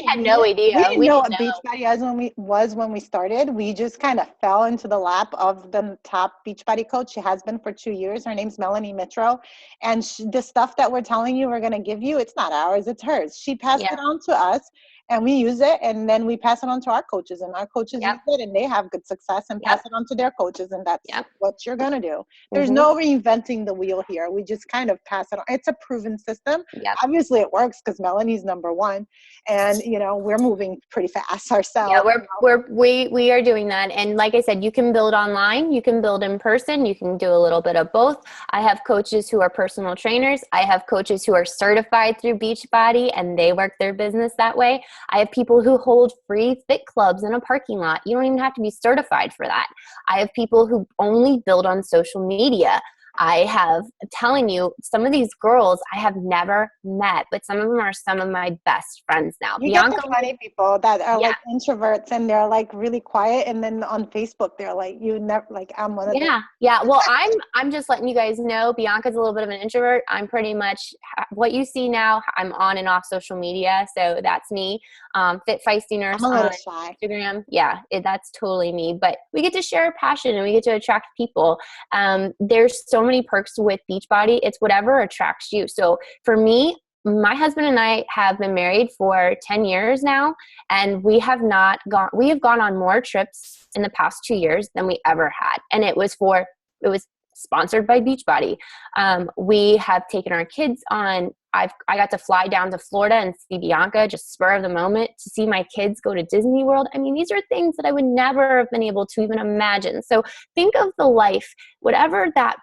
had no idea. We didn't know what Beachbody was when we started. We just kind of fell into the lap of the top Beachbody coach. She has been for 2 years. Her name's Melanie Mitro. And the stuff that we're telling you we're going to give you, it's not ours, it's hers. She passed it on to us. And we use it, and then we pass it on to our coaches, and our coaches use it, and they have good success and pass it on to their coaches, and that's what you're going to do. There's no reinventing the wheel here. We just kind of pass it on. It's a proven system. Obviously, it works because Melanie's #1, and, we're moving pretty fast ourselves. Yeah, we are doing that. And like I said, you can build online, you can build in person, you can do a little bit of both. I have coaches who are personal trainers. I have coaches who are certified through Beachbody, and they work their business that way. I have people who hold free fit clubs in a parking lot. You don't even have to be certified for that. I have people who only build on social media. I'm telling you, some of these girls I have never met, but some of them are some of my best friends now. You get the funny people that are like introverts, and they're like really quiet, and then on Facebook they're like, I'm one of them. Yeah. Well, I'm just letting you guys know, Bianca's a little bit of an introvert. I'm pretty much what you see now. I'm on and off social media, so that's me. Fit Feisty Nurse on Instagram. Yeah, that's totally me. But we get to share a passion, and we get to attract people. There's so many perks with Beachbody. It's whatever attracts you. So for me, my husband and I have been married for 10 years now, and we have gone on more trips in the past 2 years than we ever had. And it was sponsored by Beachbody. We have taken our kids on. I got to fly down to Florida and see Bianca, just spur of the moment, to see my kids go to Disney World. I mean, these are things that I would never have been able to even imagine. So think of the life, whatever that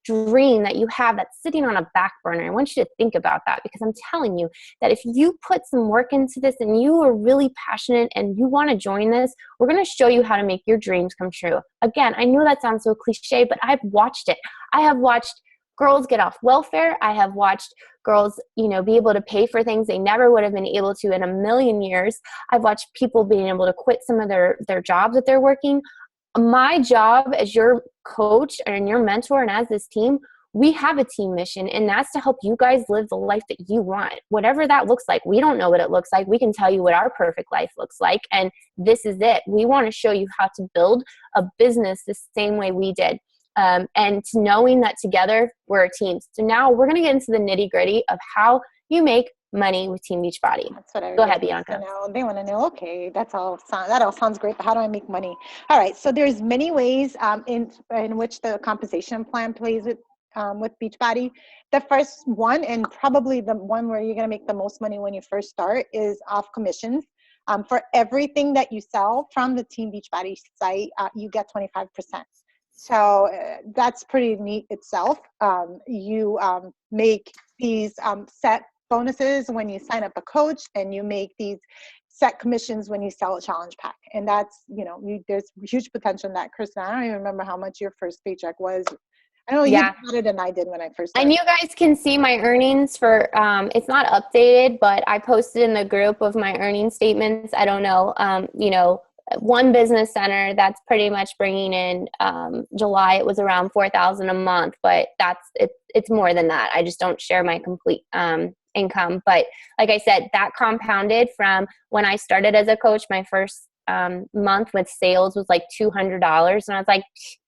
dream that you have that's sitting on a back burner. I want you to think about that, because I'm telling you that if you put some work into this and you are really passionate and you want to join this, we're going to show you how to make your dreams come true. Again, I know that sounds so cliche, but I've watched it. I have watched girls get off welfare. I have watched girls, be able to pay for things they never would have been able to in a million years. I've watched people being able to quit some of their jobs that they're working. My job as your coach and your mentor and as this team, we have a team mission, and that's to help you guys live the life that you want. Whatever that looks like, we don't know what it looks like. We can tell you what our perfect life looks like, and this is it. We want to show you how to build a business the same way we did. And knowing that together we're a team. So now we're going to get into the nitty gritty of how you make money with Team Beachbody. That's what Go ahead, Bianca. They want to know, okay, that all sounds great, but how do I make money? All right, so there's many ways in which the compensation plan plays with Beachbody. The first one, and probably the one where you're going to make the most money when you first start, is off commissions. For everything that you sell from the Team Beachbody site, you get 25%. So that's pretty neat itself. You make these set bonuses when you sign up a coach, and you make these set commissions when you sell a challenge pack. And that's, there's huge potential in that. Kristen, I don't even remember how much your first paycheck was. I know you did better than I did when I first started. And you guys can see my earnings for, it's not updated, but I posted in the group of my earning statements. I don't know, one business center that's pretty much bringing in July, it was around $4,000 a month, but it's more than that. I just don't share my complete income. But like I said, that compounded from when I started as a coach. My first month with sales was like $200, and I was like,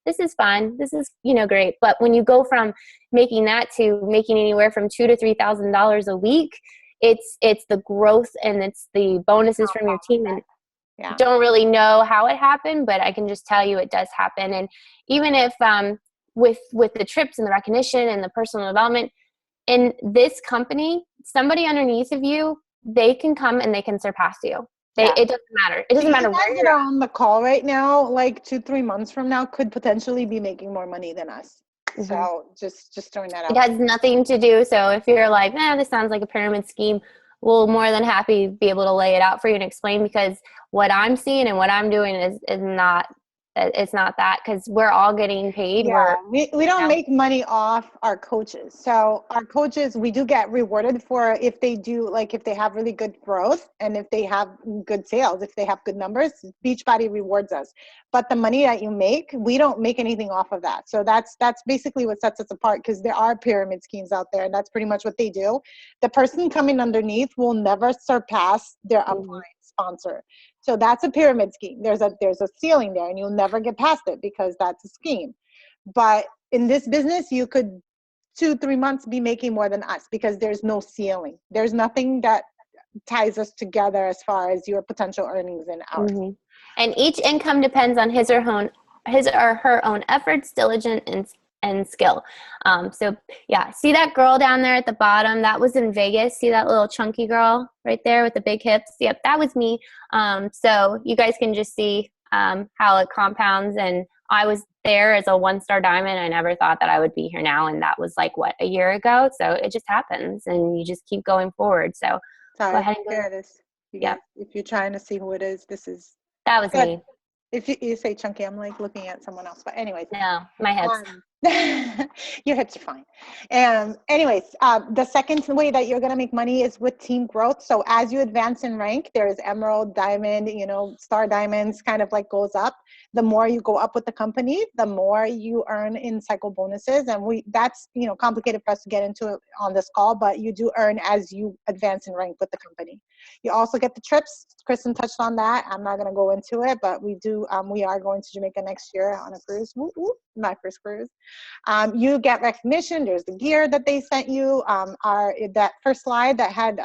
this is fun, this is great. But when you go from making that to making anywhere from $2,000 to $3,000 a week, it's the growth and it's the bonuses from your team. And don't really know how it happened, but I can just tell you it does happen. And even if with the trips and the recognition and the personal development in this company, somebody underneath of you, they can come and they can surpass you. It doesn't matter. It doesn't matter where you're on the call right now, like 2-3 months from now, could potentially be making more money than us. Mm-hmm. So just throwing that out. It has nothing to do. So if you're like, this sounds like a pyramid scheme, we'll more than happy be able to lay it out for you and explain, because what I'm seeing and what I'm doing is not, it's not that, because we're all getting paid. Yeah, we don't make money off our coaches. So our coaches, we do get rewarded for if they do, like if they have really good growth and if they have good sales, if they have good numbers, Beachbody rewards us. But the money that you make, we don't make anything off of that. So that's basically what sets us apart, because there are pyramid schemes out there, and that's pretty much what they do. The person coming underneath will never surpass their upline sponsor. So that's a pyramid scheme. There's a ceiling there, and you'll never get past it because that's a scheme. But in this business, you could 2-3 months be making more than us, because there's no ceiling. There's nothing that ties us together as far as your potential earnings and ours. Mm-hmm. And each income depends on his or her own efforts, diligence, and skill. So yeah, see that girl down there at the bottom? That was in Vegas. See that little chunky girl right there with the big hips? Yep, that was me. So you guys can just see how it compounds. And I was there as a 1-star diamond. I never thought that I would be here now. And that was like, a year ago? So it just happens, and you just keep going forward. So sorry, go ahead and go. There it is. If you're trying to see who it is, that was me. If you say chunky, I'm like looking at someone else. But anyways. No, my hips. Your hips are fine. Anyways, the second way that you're going to make money is with team growth. So as you advance in rank, there's emerald, diamond, star diamonds kind of like goes up. The more you go up with the company, the more you earn in cycle bonuses. And that's complicated for us to get into it on this call, but you do earn as you advance in rank with the company. You also get the trips. Kristen touched on that. I'm not going to go into it, but we are going to Jamaica next year on a cruise. Woo-woo. my first cruise. You get recognition. There's the gear that they sent you. That first slide that had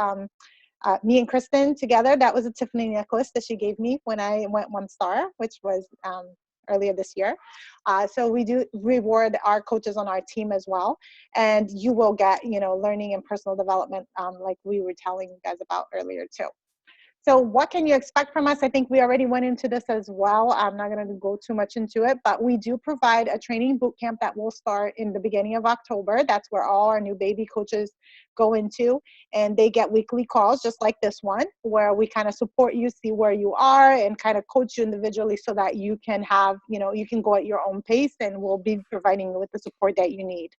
me and Kristin together, that was a Tiffany necklace that she gave me when I went 1 star, which was earlier this year. So we do reward our coaches on our team as well. And you will get, learning and personal development like we were telling you guys about earlier too. So what can you expect from us? I think we already went into this as well. I'm not going to go too much into it, but we do provide a training boot camp that will start in the beginning of October. That's where all our new baby coaches go into, and they get weekly calls just like this one, where we kind of support you, see where you are, and kind of coach you individually so that you can have, you can go at your own pace, and we'll be providing you with the support that you need.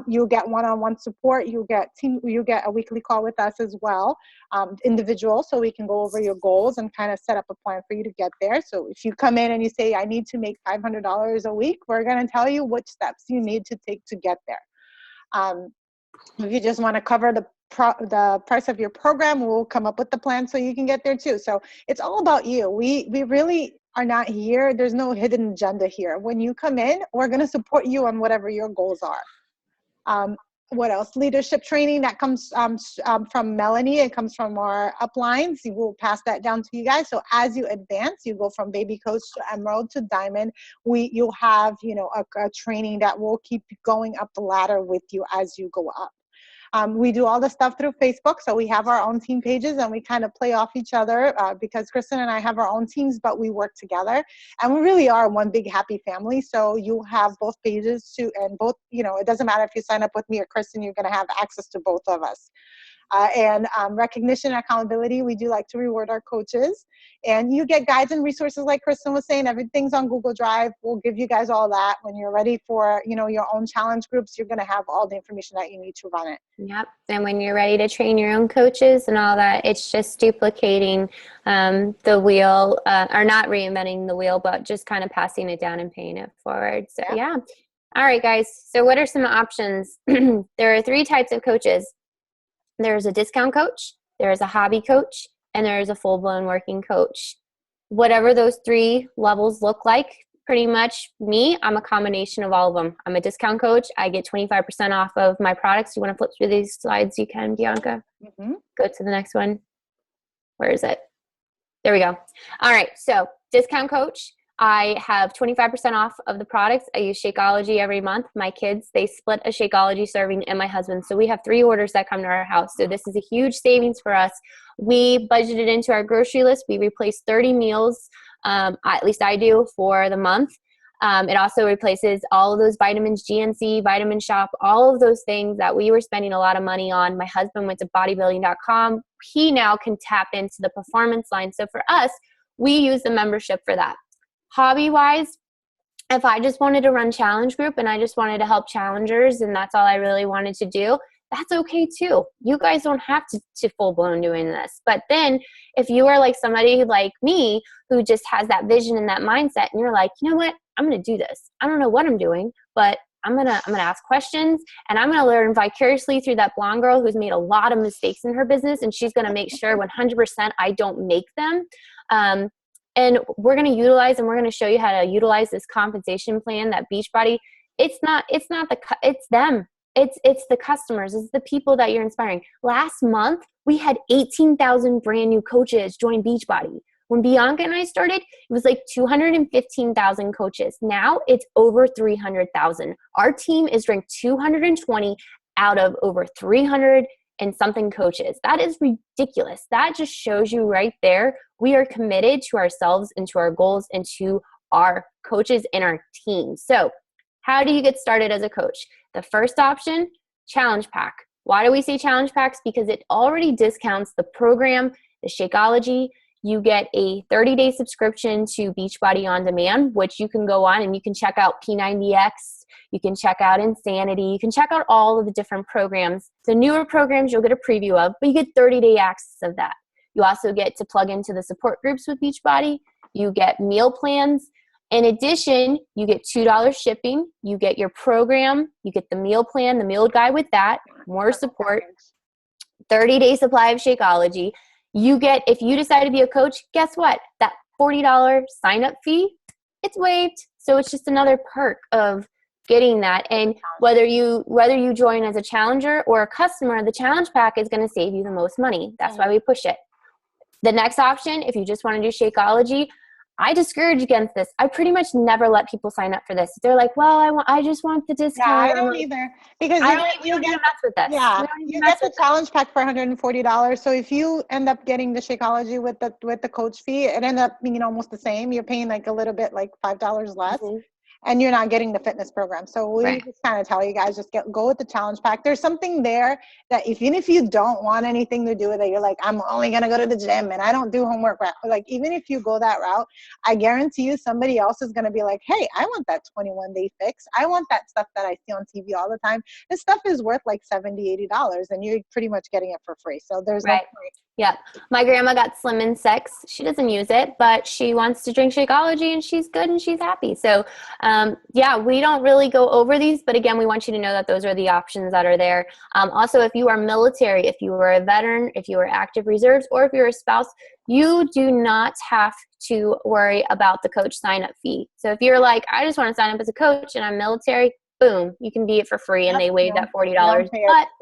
You'll get one-on-one support. You get a weekly call with us as well, individual, so we can go over your goals and kind of set up a plan for you to get there. So if you come in and you say, I need to make $500 a week, we're going to tell you which steps you need to take to get there. If you just want to cover the price of your program, we'll come up with the plan so you can get there too. So it's all about you. We really are not here. There's no hidden agenda here. When you come in, we're going to support you on whatever your goals are. What else? Leadership training that comes from Melanie. It comes from our uplines. We will pass that down to you guys. So as you advance, you go from baby coach to emerald to diamond. You'll have a training that will keep going up the ladder with you as you go up. We do all the stuff through Facebook, so we have our own team pages, and we kind of play off each other because Kristin and I have our own teams, but we work together, and we really are one big happy family. So you have both pages too, and both, it doesn't matter if you sign up with me or Kristin, you're going to have access to both of us. And recognition and accountability, we do like to reward our coaches. And you get guides and resources like Kristin was saying. Everything's on Google Drive. We'll give you guys all that. When you're ready for your own challenge groups, you're going to have all the information that you need to run it. Yep. And when you're ready to train your own coaches and all that, it's just duplicating the wheel, or not reinventing the wheel, but just kind of passing it down and paying it forward. So yeah. All right, guys. So what are some options? There are 3 types of coaches. There's a discount coach, there's a hobby coach, and there's a full-blown working coach. Whatever those 3 levels look like, pretty much me, I'm a combination of all of them. I'm a discount coach. I get 25% off of my products. You want to flip through these slides? You can, Bianca. Mm-hmm. Go to the next one. Where is it? There we go. All right, so discount coach. I have 25% off of the products. I use Shakeology every month. My kids, they split a Shakeology serving, and my husband. So we have 3 orders that come to our house. So this is a huge savings for us. We budgeted into our grocery list. We replace 30 meals, at least I do, for the month. It also replaces all of those vitamins, GNC, Vitamin Shop, all of those things that we were spending a lot of money on. My husband went to bodybuilding.com. He now can tap into the performance line. So for us, we use the membership for that. Hobby-wise, if I just wanted to run challenge group and I just wanted to help challengers and that's all I really wanted to do, that's okay too. You guys don't have to full-blown doing this. But then if you are like somebody like me who just has that vision and that mindset and you're like, you know what, I'm going to do this. I don't know what I'm doing, but I'm gonna ask questions, and I'm gonna learn vicariously through that blonde girl who's made a lot of mistakes in her business, and she's gonna make sure 100% I don't make them. And we're going to utilize, and we're going to show you how to utilize this compensation plan that Beachbody. It's them. It's the customers. It's the people that you're inspiring. Last month, we had 18,000 brand new coaches join Beachbody. When Bianca and I started, it was like 215,000 coaches. Now it's over 300,000. Our team is ranked 220 out of over 300 and something coaches. That is ridiculous. That just shows you right there, we are committed to ourselves and to our goals and to our coaches and our team. So how do you get started as a coach? The first option, challenge pack. Why do we say challenge packs? Because it already discounts the program, the Shakeology. You get a 30-day subscription to Beachbody On Demand, which you can go on and you can check out P90X. You can check out Insanity. You can check out all of the different programs. The newer programs you'll get a preview of, but you get 30-day access of that. You also get to plug into the support groups with Beachbody. You get meal plans. In addition, you get $2 shipping. You get your program. You get the meal plan, the meal guide with that, more support, 30-day supply of Shakeology. You get, if you decide to be a coach, guess what? That $40 sign-up fee, it's waived. So it's just another perk of getting that. And whether you join as a challenger or a customer, the challenge pack is going to save you the most money. That's why we push it. The next option, if you just want to do Shakeology, I discourage against this. I pretty much never let people sign up for this. They're like, well, I just want the discount. Yeah, I don't either. Because you don't need to mess with this. Yeah, you get the challenge pack for $140. So if you end up getting the Shakeology with the coach fee, it ends up being almost the same. You're paying like a little bit, like $5 less. And you're not getting the fitness program. So we just kind of tell you guys, just go with the challenge pack. There's something there that even if you don't want anything to do with it, you're like, I'm only going to go to the gym and I don't do homework. Like, even if you go that route, I guarantee you somebody else is going to be like, hey, I want that 21-day fix. I want that stuff that I see on TV all the time. This stuff is worth like $70, $80 and you're pretty much getting it for free. So there's no point. Yeah. My grandma got Slim in 6. She doesn't use it, but she wants to drink Shakeology and she's good and she's happy. So, yeah, we don't really go over these, but again, we want you to know that those are the options that are there. Also, if you are military, if you are a veteran, if you are active reserves, or if you're a spouse, you do not have to worry about the coach sign-up fee. So if you're like, I just want to sign up as a coach and I'm military, boom, you can be it for free and they waive that $40.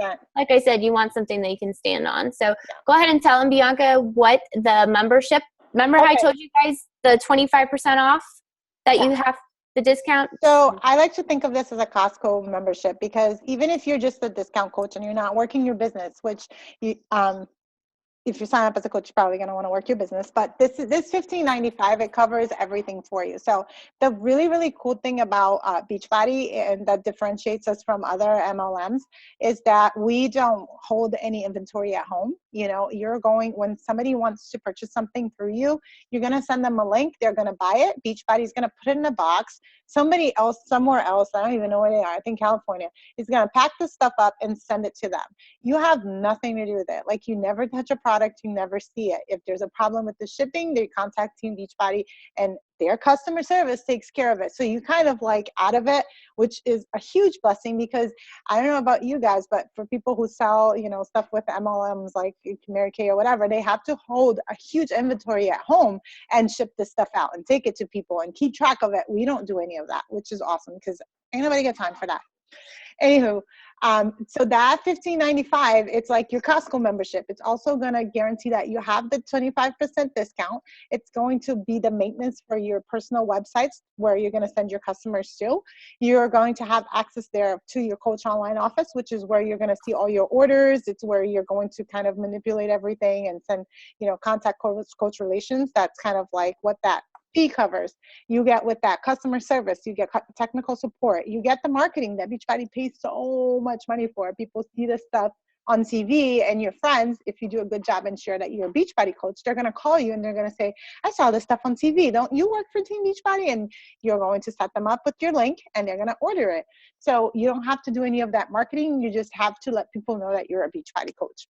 But like I said, you want something that you can stand on. So go ahead and tell them, Bianca, what the membership, remember how I told you guys the 25% off that you have the discount? So I like to think of this as a Costco membership, because even if you're just a discount coach and you're not working your business, which you, if you sign up as a coach, you're probably going to want to work your business, but this $15.95, it covers everything for you. So the really, really cool thing about Beachbody, and that differentiates us from other MLMs, is that we don't hold any inventory at home. You know, when somebody wants to purchase something through you, you're going to send them a link. They're going to buy it. Beachbody's going to put it in a box. Somebody else, somewhere else, I don't even know where they are, I think California, is going to pack this stuff up and send it to them. You have nothing to do with it. Like, you never touch a product, you never see it. If there's a problem with the shipping, they contact Team Beachbody and their customer service takes care of it. So you kind of like out of it, which is a huge blessing, because I don't know about you guys, but for people who sell, stuff with MLMs like Mary Kay or whatever, they have to hold a huge inventory at home and ship this stuff out and take it to people and keep track of it. We don't do any of that, which is awesome, because ain't nobody got time for that. Anywho, so that $15.95, it's like your Costco membership. It's also going to guarantee that you have the 25% discount. It's going to be the maintenance for your personal websites where you're going to send your customers to. You're going to have access there to your coach online office, which is where you're going to see all your orders. It's where you're going to kind of manipulate everything and send, contact coach relations. That's kind of like what that fee covers. You get with that customer service, you get technical support, you get the marketing that Beachbody pays so much money for. People see this stuff on TV, and your friends, if you do a good job and share that you're a Beachbody coach, they're going to call you and they're going to say, I saw this stuff on TV. Don't you work for Team Beachbody? And you're going to set them up with your link and they're going to order it. So you don't have to do any of that marketing. You just have to let people know that you're a Beachbody coach.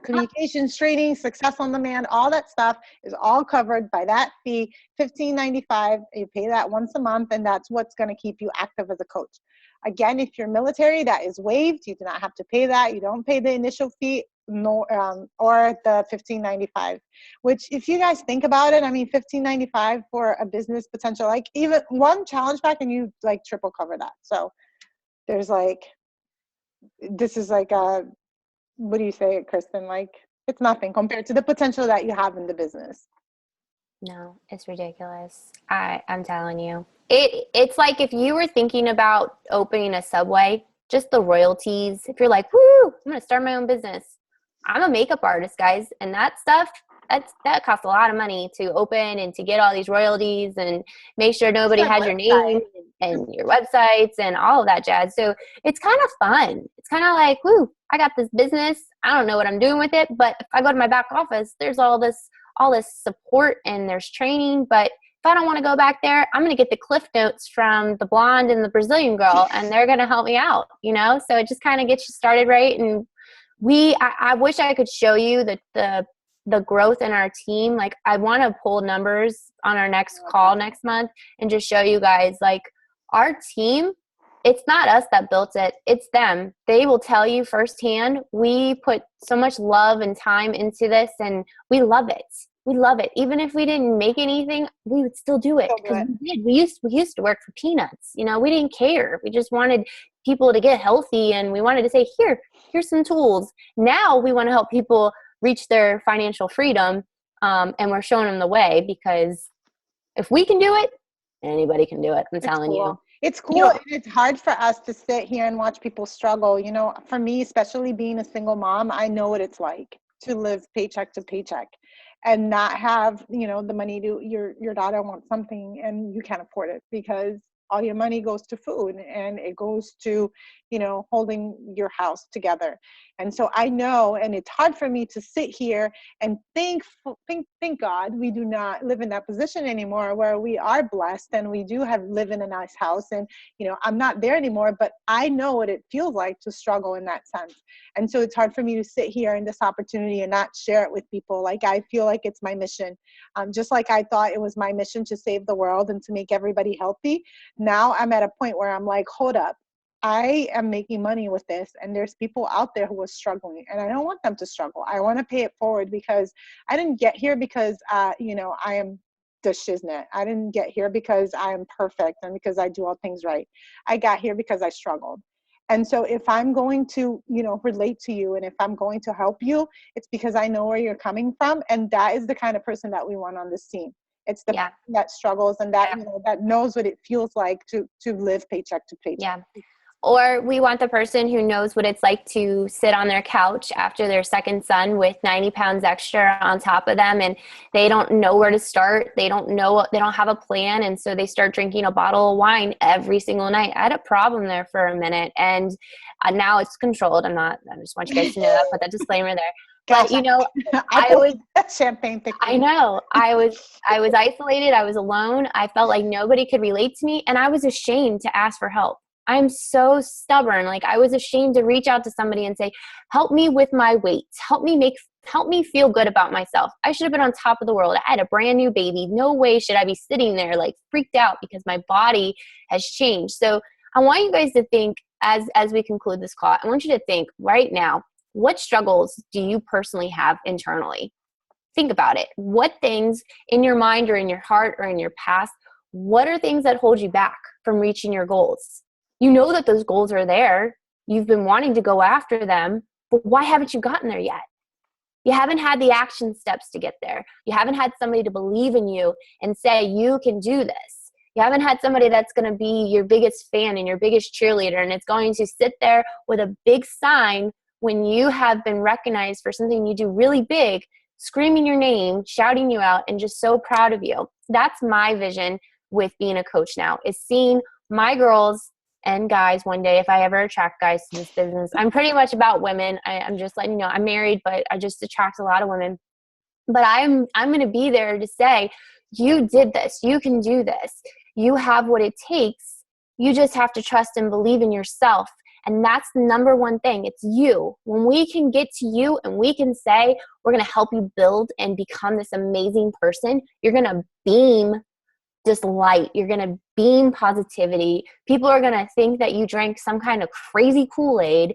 Communications, training, success on demand, all that stuff is all covered by that fee, $15.95. You pay that once a month, and that's what's going to keep you active as a coach. Again, if you're military, that is waived. You do not have to pay that. You don't pay the initial fee, or the $15.95, which, if you guys think about it, I mean, $15.95 for a business potential, like even one challenge pack, and you like triple cover that. So there's like, this is like a, what do you say, Kristin? Like, it's nothing compared to the potential that you have in the business. No, it's ridiculous. I'm telling you. It's like if you were thinking about opening a Subway, just the royalties. If you're like, woo, I'm going to start my own business. I'm a makeup artist, guys. And that stuff, that costs a lot of money to open and to get all these royalties and make sure nobody has your name and your websites and all of that jazz. So it's kind of fun. It's kind of like, woo, I got this business. I don't know what I'm doing with it, but if I go to my back office, there's all this support and there's training. But if I don't want to go back there, I'm going to get the cliff notes from the blonde and the Brazilian girl, and they're going to help me out, So it just kind of gets you started right. And I wish I could show you the growth in our team. Like, I want to pull numbers on our next call next month and just show you guys, like, our team, it's not us that built it. It's them. They will tell you firsthand, we put so much love and time into this and we love it. We love it. Even if we didn't make anything, we would still do it because we did. We used to work for peanuts. You know, we didn't care. We just wanted people to get healthy, and we wanted to say, here's some tools. Now we want to help people reach their financial freedom, and we're showing them the way, because if we can do it, anybody can do it. I'm telling you. It's cool. And it's hard for us to sit here and watch people struggle. You know, for me, especially being a single mom, I know what it's like to live paycheck to paycheck and not have, you know, the money to your daughter wants something and you can't afford it because all your money goes to food and it goes to, you know, holding your house together. And so I know, and it's hard for me to sit here and thank God we do not live in that position anymore, where we are blessed and we do live in a nice house. And, you know, I'm not there anymore, but I know what it feels like to struggle in that sense. And so it's hard for me to sit here in this opportunity and not share it with people. Like, I feel like it's my mission. Just like I thought it was my mission to save the world and to make everybody healthy. Now I'm at a point where I'm like, hold up. I am making money with this, and there's people out there who are struggling, and I don't want them to struggle. I want to pay it forward because I didn't get here because, you know, I am the shiznit. I didn't get here because I am perfect and because I do all things right. I got here because I struggled. And so if I'm going to, you know, relate to you and if I'm going to help you, it's because I know where you're coming from. And that is the kind of person that we want on this team. It's the person that struggles and that, you know, that knows what it feels like to live paycheck to paycheck. Yeah. Or we want the person who knows what it's like to sit on their couch after their second son with 90 pounds extra on top of them, and they don't know where to start. They don't have a plan. And so they start drinking a bottle of wine every single night. I had a problem there for a minute, and now it's controlled. I just want you guys to know that, put that disclaimer there. But, you know, I was champagne. I know I was isolated. I was alone. I felt like nobody could relate to me, and I was ashamed to ask for help. I'm so stubborn. Like, I was ashamed to reach out to somebody and say, help me with my weight. Help me feel good about myself. I should have been on top of the world. I had a brand new baby. No way should I be sitting there like freaked out because my body has changed. So I want you guys to think, as we conclude this call, I want you to think right now, what struggles do you personally have internally? Think about it. What things in your mind or in your heart or in your past, what are things that hold you back from reaching your goals? You know that those goals are there. You've been wanting to go after them, but why haven't you gotten there yet? You haven't had the action steps to get there. You haven't had somebody to believe in you and say, you can do this. You haven't had somebody that's going to be your biggest fan and your biggest cheerleader, and it's going to sit there with a big sign when you have been recognized for something you do really big, screaming your name, shouting you out, and just so proud of you. That's my vision with being a coach now, is seeing my girls and guys one day, if I ever attract guys to this business. I'm pretty much about women. I'm just letting you know, I'm married, but I just attract a lot of women. But I'm going to be there to say, you did this. You can do this. You have what it takes. You just have to trust and believe in yourself. And that's the number one thing. It's you. When we can get to you and we can say, we're going to help you build and become this amazing person, you're going to beam just light. You're going to beam positivity. People are going to think that you drank some kind of crazy Kool-Aid,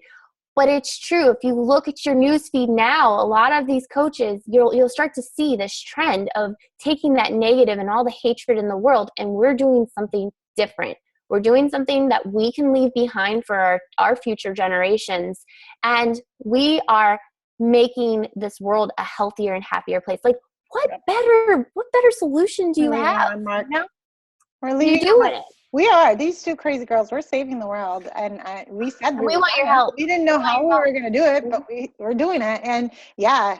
but it's true. If you look at your newsfeed now, a lot of these coaches, you'll start to see this trend of taking that negative and all the hatred in the world, and we're doing something different. We're doing something that we can leave behind for our future generations, and we are making this world a healthier and happier place. Like, what better solution do you have? We're leaving. You're doing it. We are. These two crazy girls, we're saving the world. And we said we want your help. We didn't know how we were going to do it, but we're doing it. And yeah,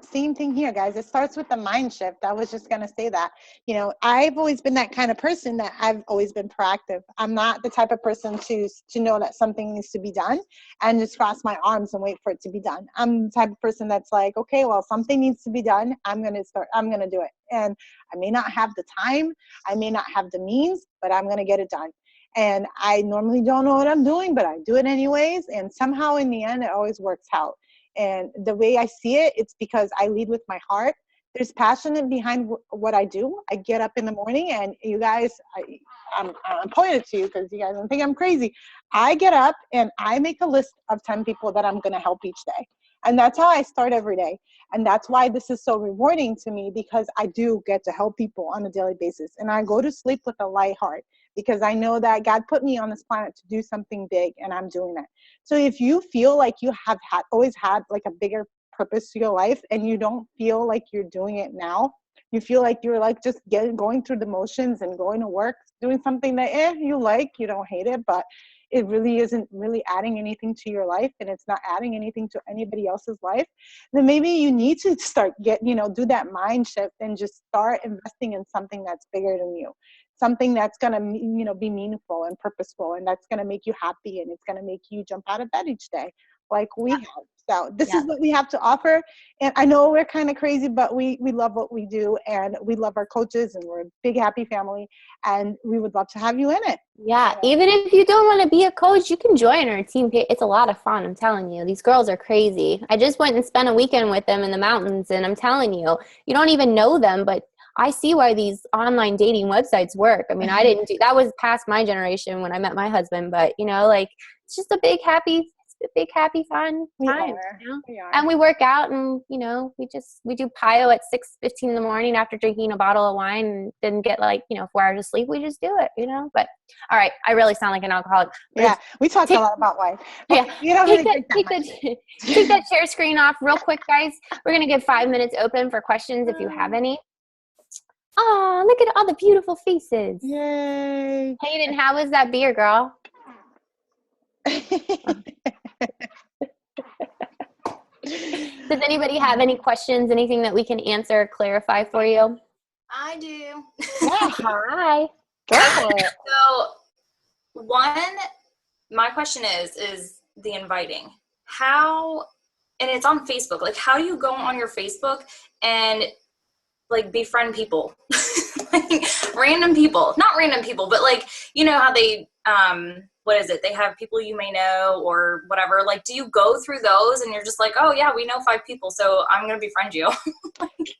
same thing here, guys. It starts with the mind shift. I was just going to say that. You know, I've always been that kind of person that I've always been proactive. I'm not the type of person to know that something needs to be done and just cross my arms and wait for it to be done. I'm the type of person that's like, okay, well, something needs to be done. I'm going to do it. And I may not have the time, I may not have the means, but I'm going to get it done. And I normally don't know what I'm doing, but I do it anyways. And somehow in the end, it always works out. And the way I see it, it's because I lead with my heart. There's passion behind what I do. I get up in the morning, and you guys, I'm pointing to you because you guys don't think I'm crazy. I get up and I make a list of 10 people that I'm going to help each day. And that's how I start every day. And that's why this is so rewarding to me, because I do get to help people on a daily basis. And I go to sleep with a light heart because I know that God put me on this planet to do something big, and I'm doing that. So if you feel like you have always had like a bigger purpose to your life and you don't feel like you're doing it now, you feel like you're like just going through the motions and going to work, doing something that you like, you don't hate it, but it really isn't really adding anything to your life, and it's not adding anything to anybody else's life, then maybe you need to start do that mind shift and just start investing in something that's bigger than you, something that's going to be meaningful and purposeful, and that's going to make you happy, and it's going to make you jump out of bed each day like we have. So this is what we have to offer. And I know we're kind of crazy, but we love what we do, and we love our coaches, and we're a big, happy family, and we would love to have you in it. Yeah. Even if you don't want to be a coach, you can join our team. It's a lot of fun. I'm telling you, these girls are crazy. I just went and spent a weekend with them in the mountains, and I'm telling you, you don't even know them, but I see why these online dating websites work. I mean, I didn't that was past my generation when I met my husband, but it's just a big, happy, fun time. We are. And we work out, and we do PIO at 6:15 in the morning after drinking a bottle of wine, and then get 4 hours of sleep. We just do it, But all right, I really sound like an alcoholic. Yeah, we talk a lot about wine. Yeah, you don't really drink that much. Take that share screen off real quick, guys. We're gonna give 5 minutes open for questions if you have any. Oh, look at all the beautiful faces. Yay. Hayden, how was that beer, girl? Does anybody have any questions, anything that we can answer or clarify for you? I do. Yeah, hi. Go for it. So my question is the inviting. How, and it's on Facebook, like how do you go on your Facebook and befriend people? Random people, not random people, but how they, what is it? They have people you may know or whatever. Do you go through those and you're just like, oh yeah, we know 5 people, so I'm going to befriend you?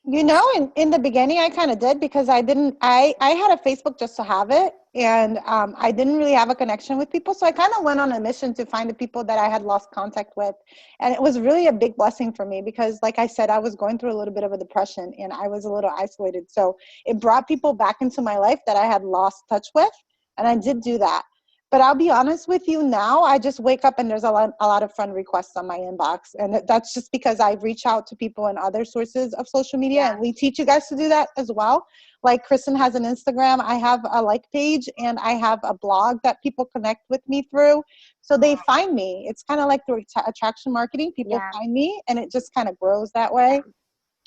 In the beginning, I kind of did, because I had a Facebook just to have it. And I didn't really have a connection with people. So I kind of went on a mission to find the people that I had lost contact with. And it was really a big blessing for me, because like I said, I was going through a little bit of a depression, and I was a little isolated. So it brought people back into my life that I had lost touch with. And I did do that. But I'll be honest with you now, I just wake up and there's a lot of friend requests on my inbox. And that's just because I reach out to people in other sources of social media. Yeah. And we teach you guys to do that as well. Like Kristin has an Instagram, I have a page, and I have a blog that people connect with me through. So they find me. It's kind of like through attraction marketing. People find me, and it just kind of grows that way.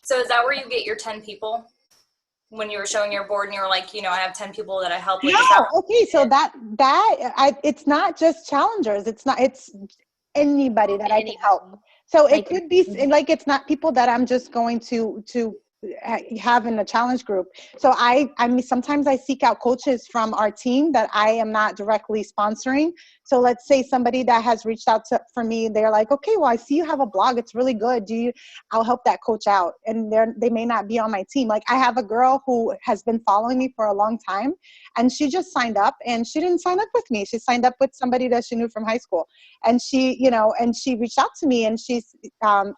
So is that where you get your 10 people? When you were showing your board and you were like, I have 10 people that I help with. No, okay. So it's not just challengers. It's anybody that I can help. So it could be it's not people that I'm just going to have in a challenge group. So I mean, sometimes I seek out coaches from our team that I am not directly sponsoring. So let's say somebody that has reached out for me, they're like, okay, well, I see you have a blog. It's really good. I'll help that coach out. And they may not be on my team. Like I have a girl who has been following me for a long time, and she just signed up, and she didn't sign up with me. She signed up with somebody that she knew from high school. And she, and she reached out to me, and she's, I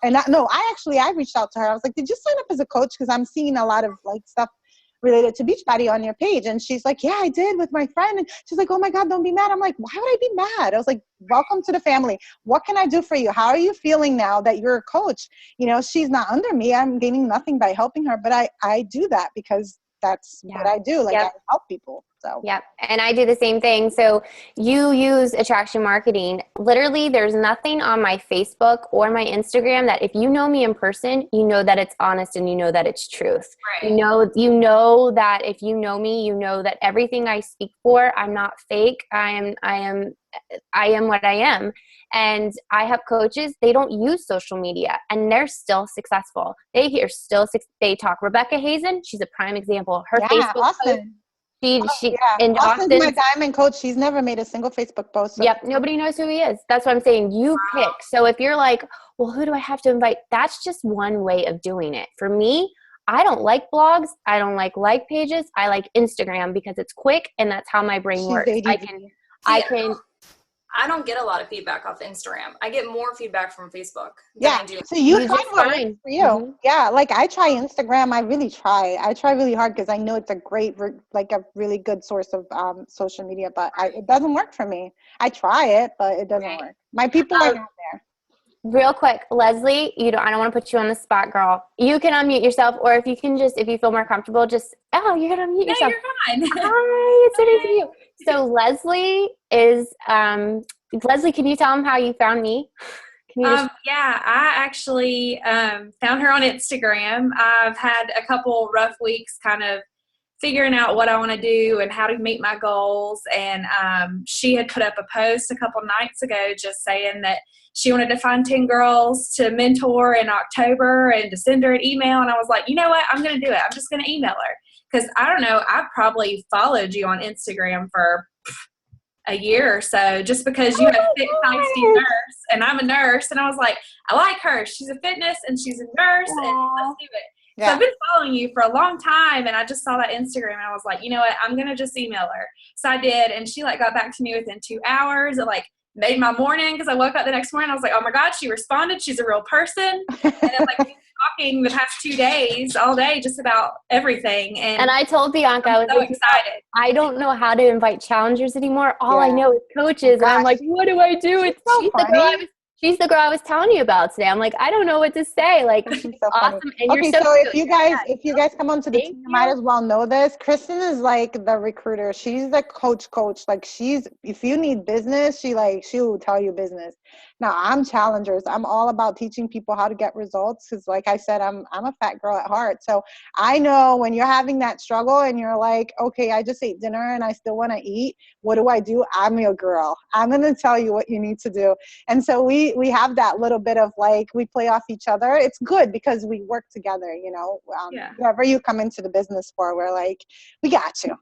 reached out to her. I was like, did you sign up as a coach? Because I'm seeing a lot of stuff related to Beachbody on your page. And she's like, yeah, I did with my friend. And she's like, oh my God, don't be mad. I'm like, why would I be mad? I was like, welcome to the family. What can I do for you? How are you feeling now that you're a coach? She's not under me. I'm gaining nothing by helping her, but I do that because that's what I do. I help people. So. Yep. And I do the same thing. So you use attraction marketing. Literally, there's nothing on my Facebook or my Instagram that if you know me in person, you know that it's honest and you know that it's truth. Right. You know that if you know me, you know that everything I speak for, I'm not fake. I am what I am. And I have coaches, they don't use social media and they're still successful. They talk. Rebecca Hazen, she's a prime example. Her Facebook post, and Austin's my diamond coach. She's never made a single Facebook post. So. Yep. Nobody knows who he is. That's what I'm saying. You pick. So if you're like, well, who do I have to invite? That's just one way of doing it. For me, I don't like blogs. I don't like pages. I like Instagram because it's quick and that's how my brain works. I don't get a lot of feedback off Instagram. I get more feedback from Facebook than Yeah. I do. So you You find just what works fine. for you. Yeah. Like I try Instagram. I really try. I try really hard because I know it's a great, like a really good source of social media, but it doesn't work for me. I try it, but it doesn't work. My people are not there. Real quick, Leslie, I don't want to put you on the spot, girl. You can unmute yourself, or if you feel more comfortable, you're gonna unmute yourself. You're fine. Hi, it's so nice to meet you. So Leslie is, Leslie, can you tell them how you found me? Can you Yeah, I actually found her on Instagram. I've had a couple rough weeks kind of figuring out what I want to do and how to meet my goals. And she had put up a post a couple nights ago just saying that she wanted to find 10 girls to mentor in October and to send her an email. And I was like, you know what? I'm going to do it. I'm just going to email her. Because I don't know, I probably followed you on Instagram for a year or so just because you have a fit, feisty nurse. And I'm a nurse. And I was like, I like her. She's a fitness and she's a nurse. And let's do it. Yeah. So I've been following you for a long time, and I just saw that Instagram, and I was like, you know what, I'm going to just email her. So I did, and she, got back to me within 2 hours. It, made my morning because I woke up the next morning. I was like, oh, my God, she responded. She's a real person. And then, we've talking the past 2 days, all day, just about everything. And I told Bianca, I was so excited. I don't know how to invite challengers anymore. All I know is coaches. Oh, and I'm like, what do I do? She's the girl I was telling you about today. I'm like, I don't know what to say. She's so awesome. funny. And Okay, you're so so cute. if you guys come onto the team, you might as well know this. Kristen is like the recruiter. She's the coach. If you need business, she'll tell you business. Now I'm challengers. I'm all about teaching people how to get results. Cause like I said, I'm a fat girl at heart. So I know when you're having that struggle and you're like, okay, I just ate dinner and I still want to eat. What do? I'm your girl. I'm going to tell you what you need to do. And so we have that little bit of we play off each other. It's good because we work together, whatever you come into the business for, we're like, we got you.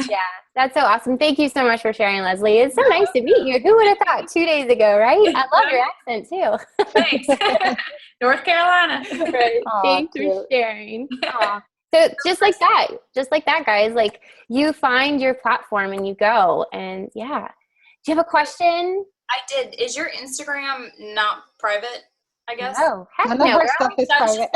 Yeah, that's so awesome. Thank you so much for sharing, Leslie. It's so nice to meet you. Who would have thought 2 days ago, right? I love your accent too. Thanks. North Carolina. Right. Thanks for sharing. So just like that, guys, you find your platform and you go, and yeah. Do you have a question? I did. Is your Instagram not private, I guess? No, heck None of no. her stuff is private.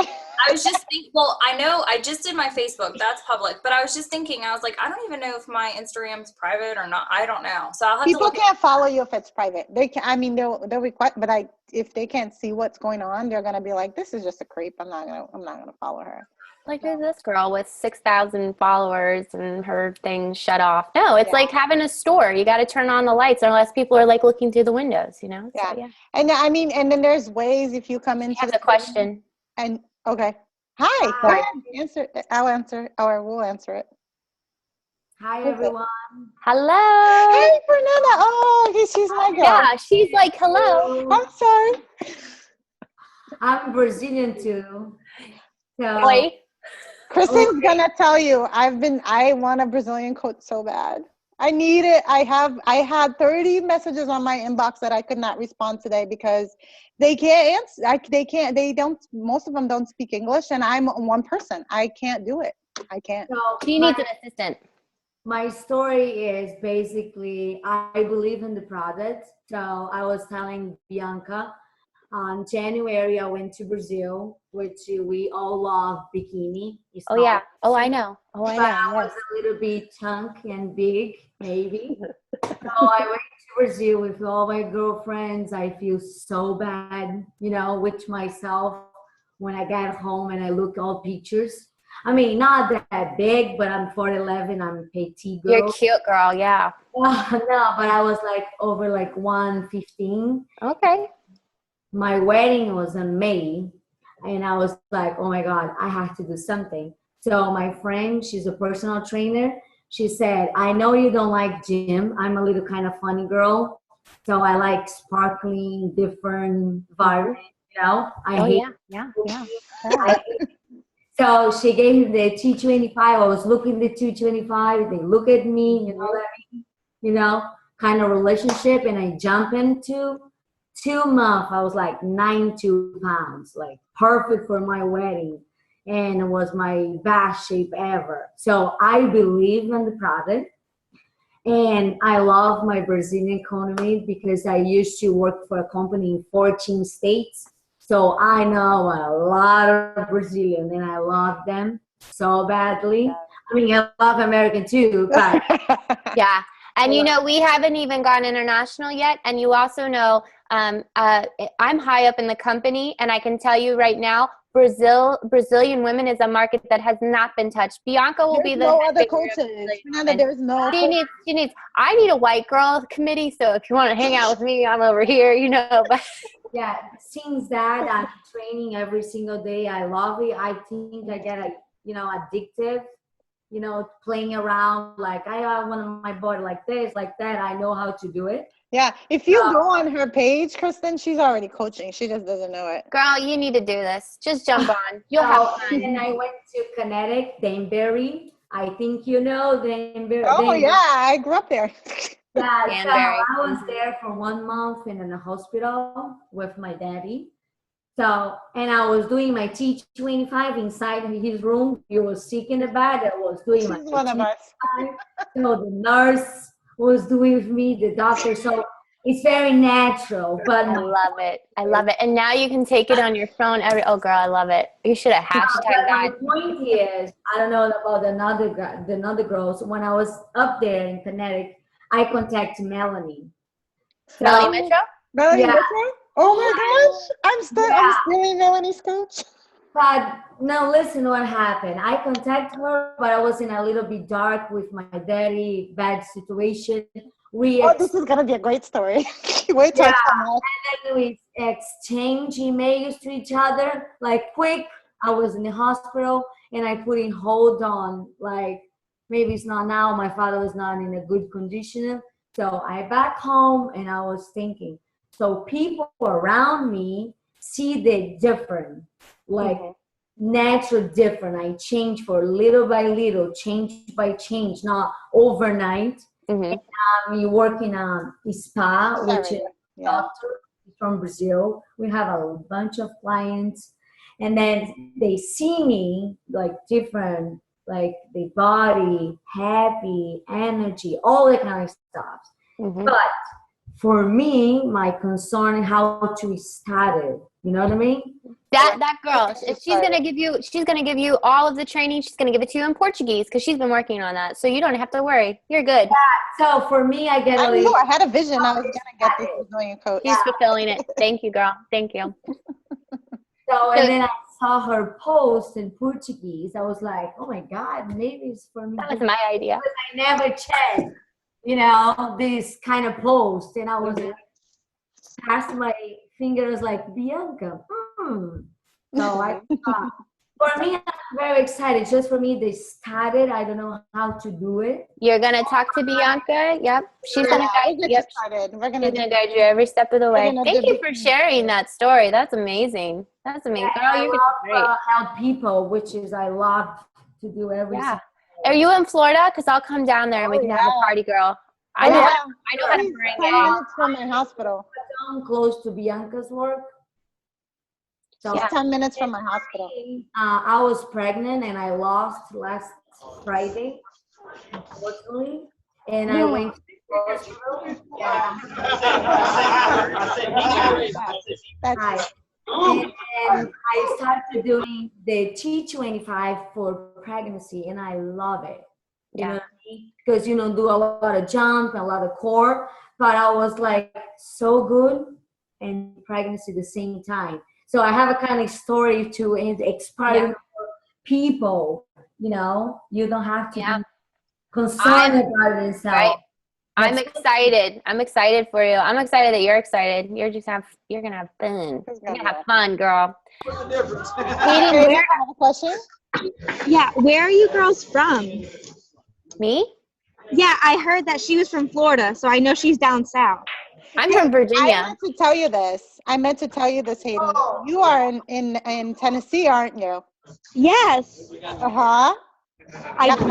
I was just thinking, well, I know I just did my Facebook. That's public. But I was just thinking, I was like, I don't even know if my Instagram's private or not. I don't know. So I'll have People to look. can't follow you if it's private. They can. I mean, they'll request, but if they can't see what's going on, they're gonna be like, "This is just a creep. I'm not gonna follow her." Who's this girl with 6,000 followers and her thing shut off? No, it's like having a store. You got to turn on the lights unless people are looking through the windows, Yeah. So, yeah. And I mean, and then there's ways if you come into the question. And okay. Hi. Go ahead. Answer. I'll answer, or we'll answer it. Hi, everyone. Hello. Hey, Fernanda. Oh, she's my girl. Yeah, she's like, hello. I'm sorry. I'm Brazilian too. So Wait. Kristen's gonna tell you. I want a Brazilian coach so bad. I need it. I had 30 messages on my inbox that I could not respond today because they can't answer. Most of them don't speak English, and I'm one person. I can't do it. I can't. So She needs an assistant. my story is basically I believe in the product. So I was telling Bianca, on January I went to Brazil, which we all love bikini. It's Oh, yeah. Oh, I know. Oh, I know. But I was a little bit chunky and big, maybe. So I went to Brazil with all my girlfriends. I feel so bad, with myself when I got home and I look all pictures. I mean, not that big, but I'm 4'11". I'm petite girl. You're cute, girl. Yeah. No, but I was over 115. Okay. My wedding was in May, and I was like, oh my God, I have to do something. So my friend, she's a personal trainer. She said, I know you don't like gym. I'm a little kind of funny girl. So I like sparkling, different environment, Yeah. So she gave me the 225. I was looking at the 225. They look at me, kind of relationship. And I jump into 2 months. I was 92 pounds, perfect for my wedding. And it was my best shape ever. So I believe in the product. And I love my Brazilian economy because I used to work for a company in 14 states. So I know a lot of Brazilian and I love them so badly. I mean, I love American too, but Yeah. And you know, we haven't even gone international yet. And you also know, I'm high up in the company, and I can tell you right now, Brazilian women is a market that has not been touched. Bianca will be the no other figure of coaches. Brazilian Fernanda, women. there's no. She needs. I need a white girl committee. So if you want to hang out with me, I'm over here. You know, but yeah, since that I'm training every single day. I love it. I think I get addictive, playing around. Like I want my body like this, like that. I know how to do it. Yeah, if you go on her page, Kristen, she's already coaching. She just doesn't know it. girl, you need to do this. Just jump on. You'll have fun. And I went to Connecticut, Danbury. I think you know Danbury. Oh yeah, I grew up there. Yeah, so Danbury. I was there for 1 month in a hospital with my daddy. So, and I was doing my T25 inside his room. He was sick in the bed. I was doing my She's one of us. T25. So the nurse was doing with me, the doctor. So it's very natural. But I love it. I love it. And now you can take it on your phone. Oh, girl, I love it. You should have hashtag my that. point is, I don't know about the other girls. When I was up there in Connecticut, I contacted Melanie. So, Melanie Mitchell? Melanie Yeah. Mitchell? Oh my gosh, I'm stealing Melanie's coach. But now listen what happened. I contacted her, but I was in a little bit dark with my daddy, bad situation. This is gonna be a great story. Wait till it's come out. And then we exchange emails to each other, like quick. I was in the hospital and I put in hold on, like maybe it's not now. My father was not in a good condition. So I back home and I was thinking, so people around me see the different, like natural different. I change for little by little, change by change, not overnight. We work in a spa, which is a doctor from Brazil. We have a bunch of clients, and then they see me like different, like the body, happy, energy, all that kind of stuff. But for me, my concern is how to start it. You know what I mean? That girl, if she's gonna give you all of the training. She's gonna give it to you in Portuguese because she's been working on that. So you don't have to worry. You're good. So for me, I get I had a vision. I was gonna get this Brazilian coach. She's fulfilling it. Thank you, girl. Thank you. So and then I saw her post in Portuguese. I was like, oh my God, maybe it's for me. That was my idea. I never checked, this kind of post. And I was like, passed my fingers like, Bianca. So I thought, for me, I'm very excited. Just for me, they started. I don't know how to do it. You're gonna talk to Bianca. Yep, she's gonna guide. Yep, We're she's gonna guide you every step of the way. Thank you for sharing that story. That's amazing. That's amazing. Yeah, Girl, you're I great. love help people, which is I love to do every. Yeah. Are you in Florida? Because I'll come down there and we can have a party, girl. I know how to bring 10 it. minutes from my hospital. I'm close to Bianca's work. So 10 minutes from my hospital. I was pregnant and I lost last Friday, unfortunately. And I went to the hospital. And I started doing the T25 for pregnancy, and I love it. You know what I mean? Because do a lot of jump, a lot of core, but I was like so good and pregnancy at the same time. So I have a kind of story to inspire people. You don't have to be concerned about yourself. Right. I'm excited. I'm excited for you. I'm excited that you're excited. You're gonna have fun. You're gonna have fun, girl. What's the difference? Katie, where have a question? Yeah, where are you girls from? Me? Yeah, I heard that she was from Florida, so I know she's down south. I'm from Virginia. I meant to tell you this. Hayden. You are in Tennessee, aren't you? Yes. Uh-huh.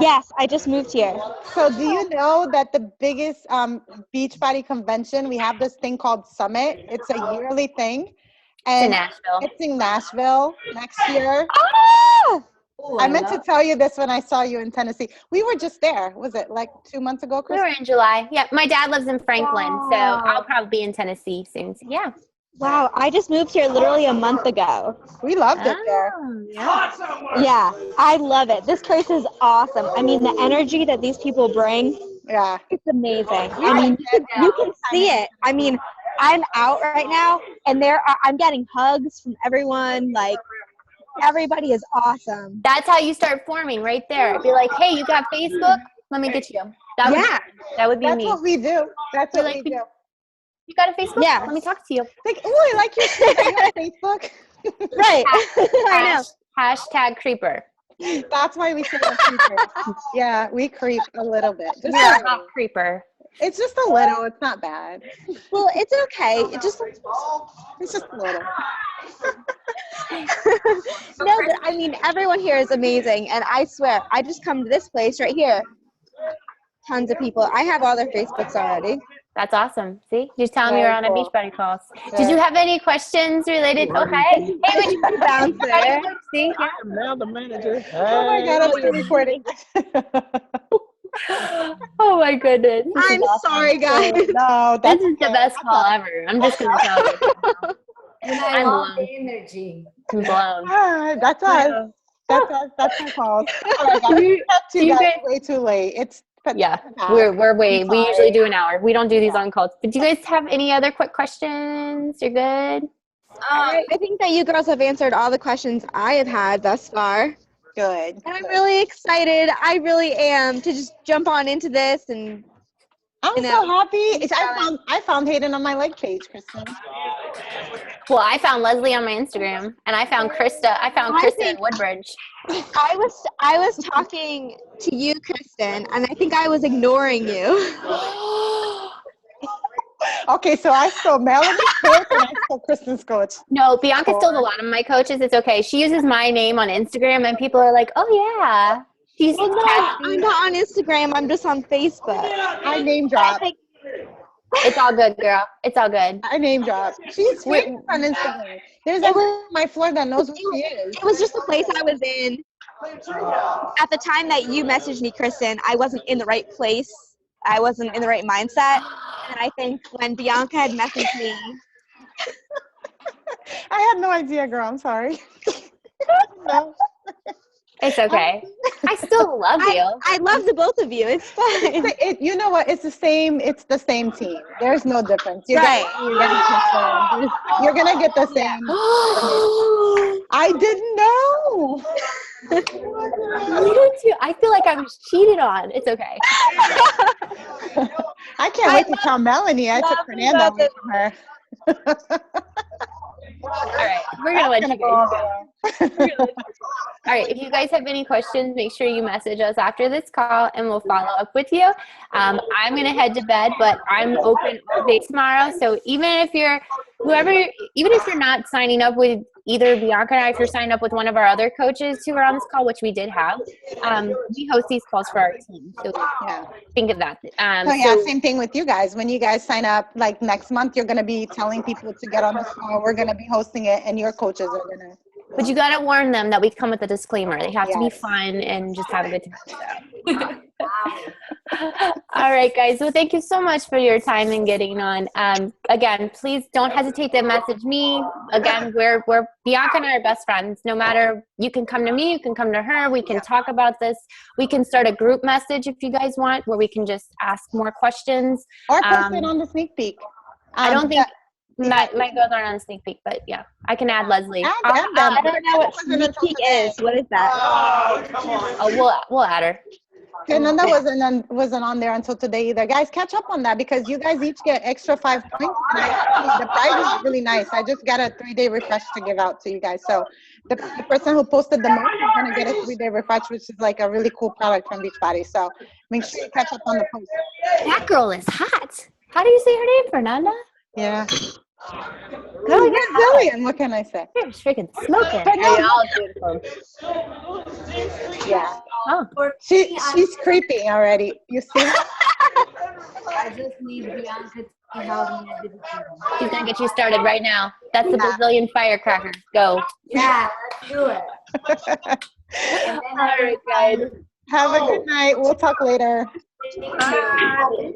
Yes, I just moved here. So do you know that the biggest Beachbody convention, we have this thing called Summit. It's a yearly thing. And it's in Nashville. It's in Nashville next year. Oh! Ooh, I meant to love tell you this when I saw you in Tennessee. We were just there. Was it like 2 months ago, We Chris? were in July. Yeah, my dad lives in Franklin, so Wow. I'll probably be in Tennessee soon. So, yeah. Wow, I just moved here literally a month ago. We loved it there. Yeah. Yeah, I love it. This place is awesome. I mean, the energy that these people bring, Yeah. it's amazing. I mean, you can see it. I mean, I'm out right now, and I'm getting hugs from everyone. Like, everybody is awesome. That's how you start forming right there. Be like, hey, you got Facebook? Let me get you. Yeah. That would be That's me. what we do. That's You're what like, we do. you got a Facebook? Yeah. Let me talk to you. Like, oh, I like your shirt. Are you on Facebook? Right. I know. Hashtag creeper. That's why we say we're creepers. Yeah, we creep a little bit. Just You're a a hot creeper. It's just a little. It's not bad. Well, it's okay. It's just a little. No, but I mean, everyone here is amazing, and I swear, I just come to this place right here. Tons of people. I have all their Facebooks already. That's awesome. See? Just tell me Very you're on a cool. Beachbody calls. Did you have any questions related? Okay. Hey, would you Bounce there. see? I am now the manager. Oh my God, I'm still recording. Oh my goodness. This is I'm awesome. sorry, guys. No, This is the best call ever. I'm just gonna tell you. And I I'm love blown. the energy. I'm blown. That's us. That's us. That's our calls. All right, guys. We kept do you you guys guys- way too late. It's Yeah, bad. we're way. I'm We sorry. usually do an hour. We don't do these on calls. But do you guys have any other quick questions? You're good. I think that you girls have answered all the questions I have had thus far. Good. And I'm really excited. I really am to just jump on into this and I'm so happy. I found Hayden on my leg page, Kristen. Well, I found Leslie on my Instagram, and I found Krista. I found I Krista think- in Woodbridge. I was talking to you, Kristin, and I think I was ignoring you. Okay, so I stole Melanie's coach and I stole Kristen's coach. No, Bianca stole a lot of my coaches. It's okay. She uses my name on Instagram, and people are like, "Oh yeah, she's." Well, no, I'm not on Instagram. I'm just on Facebook. I name drop. It's all good, girl. It's all good. I name drop. She's famous on Instagram. There's a on my floor that knows who she is. It was just the place I was in. At the time that you messaged me, Kristin, I wasn't in the right place. I wasn't in the right mindset. And I think when Bianca had messaged me, I had no idea, girl. I'm sorry. No. It's okay. I still love you. I love the both of you. It's fine. You know what? It's the same team. There's no difference. Right. You're gonna get the same. I didn't know. You do too. I feel like I was cheated on. It's okay. I can't wait to tell Melanie. I took Fernando away from her. All right, we're gonna let you guys go. All right, if you guys have any questions, make sure you message us after this call, and we'll follow up with you. I'm gonna head to bed, but I'm open all day tomorrow. So even if you're not signing up with either Bianca and I, if you're signed up with one of our other coaches who are on this call, which we did have, we host these calls for our team. So Yeah. think of that. Same thing with you guys. When you guys sign up, like next month, you're going to be telling people to get on the call. We're going to be hosting it, and your coaches are going to. But you gotta warn them that we come with a disclaimer. They have to be Yes. fun and just have a good time. All right, guys. Well, thank you so much for your time and getting on. Again, please don't hesitate to message me. Again, we're Bianca and I are best friends. No matter, you can come to me, you can come to her. We can talk about this. We can start a group message if you guys want, where we can just ask more questions. Or post it on the sneak peek. I don't think my girls aren't on sneak peek, but yeah, I can add Leslie. Add them. I don't know what sneak peek is. What is that? Oh, we'll add her. Fernanda wasn't on there until today either. Guys, catch up on that because you guys each get extra 5 points. And the prize is really nice. I just got a 3-day refresh to give out to you guys. So the person who posted the most is going to get a 3-day refresh, which is like a really cool product from Beachbody. So make sure you catch up on the post. That girl is hot. How do you say her name, Fernanda? Yeah. No, you're Brazilian. What can I say? You're freaking smoking. But no, You're all beautiful. yeah. Oh. She's creeping already. You see her? I just need Bianca to see how we did it. She's gonna get you started right now. That's the Brazilian firecracker. Go. Yeah, let's do it. And then All right, guys. Have a good night. We'll talk later. Bye.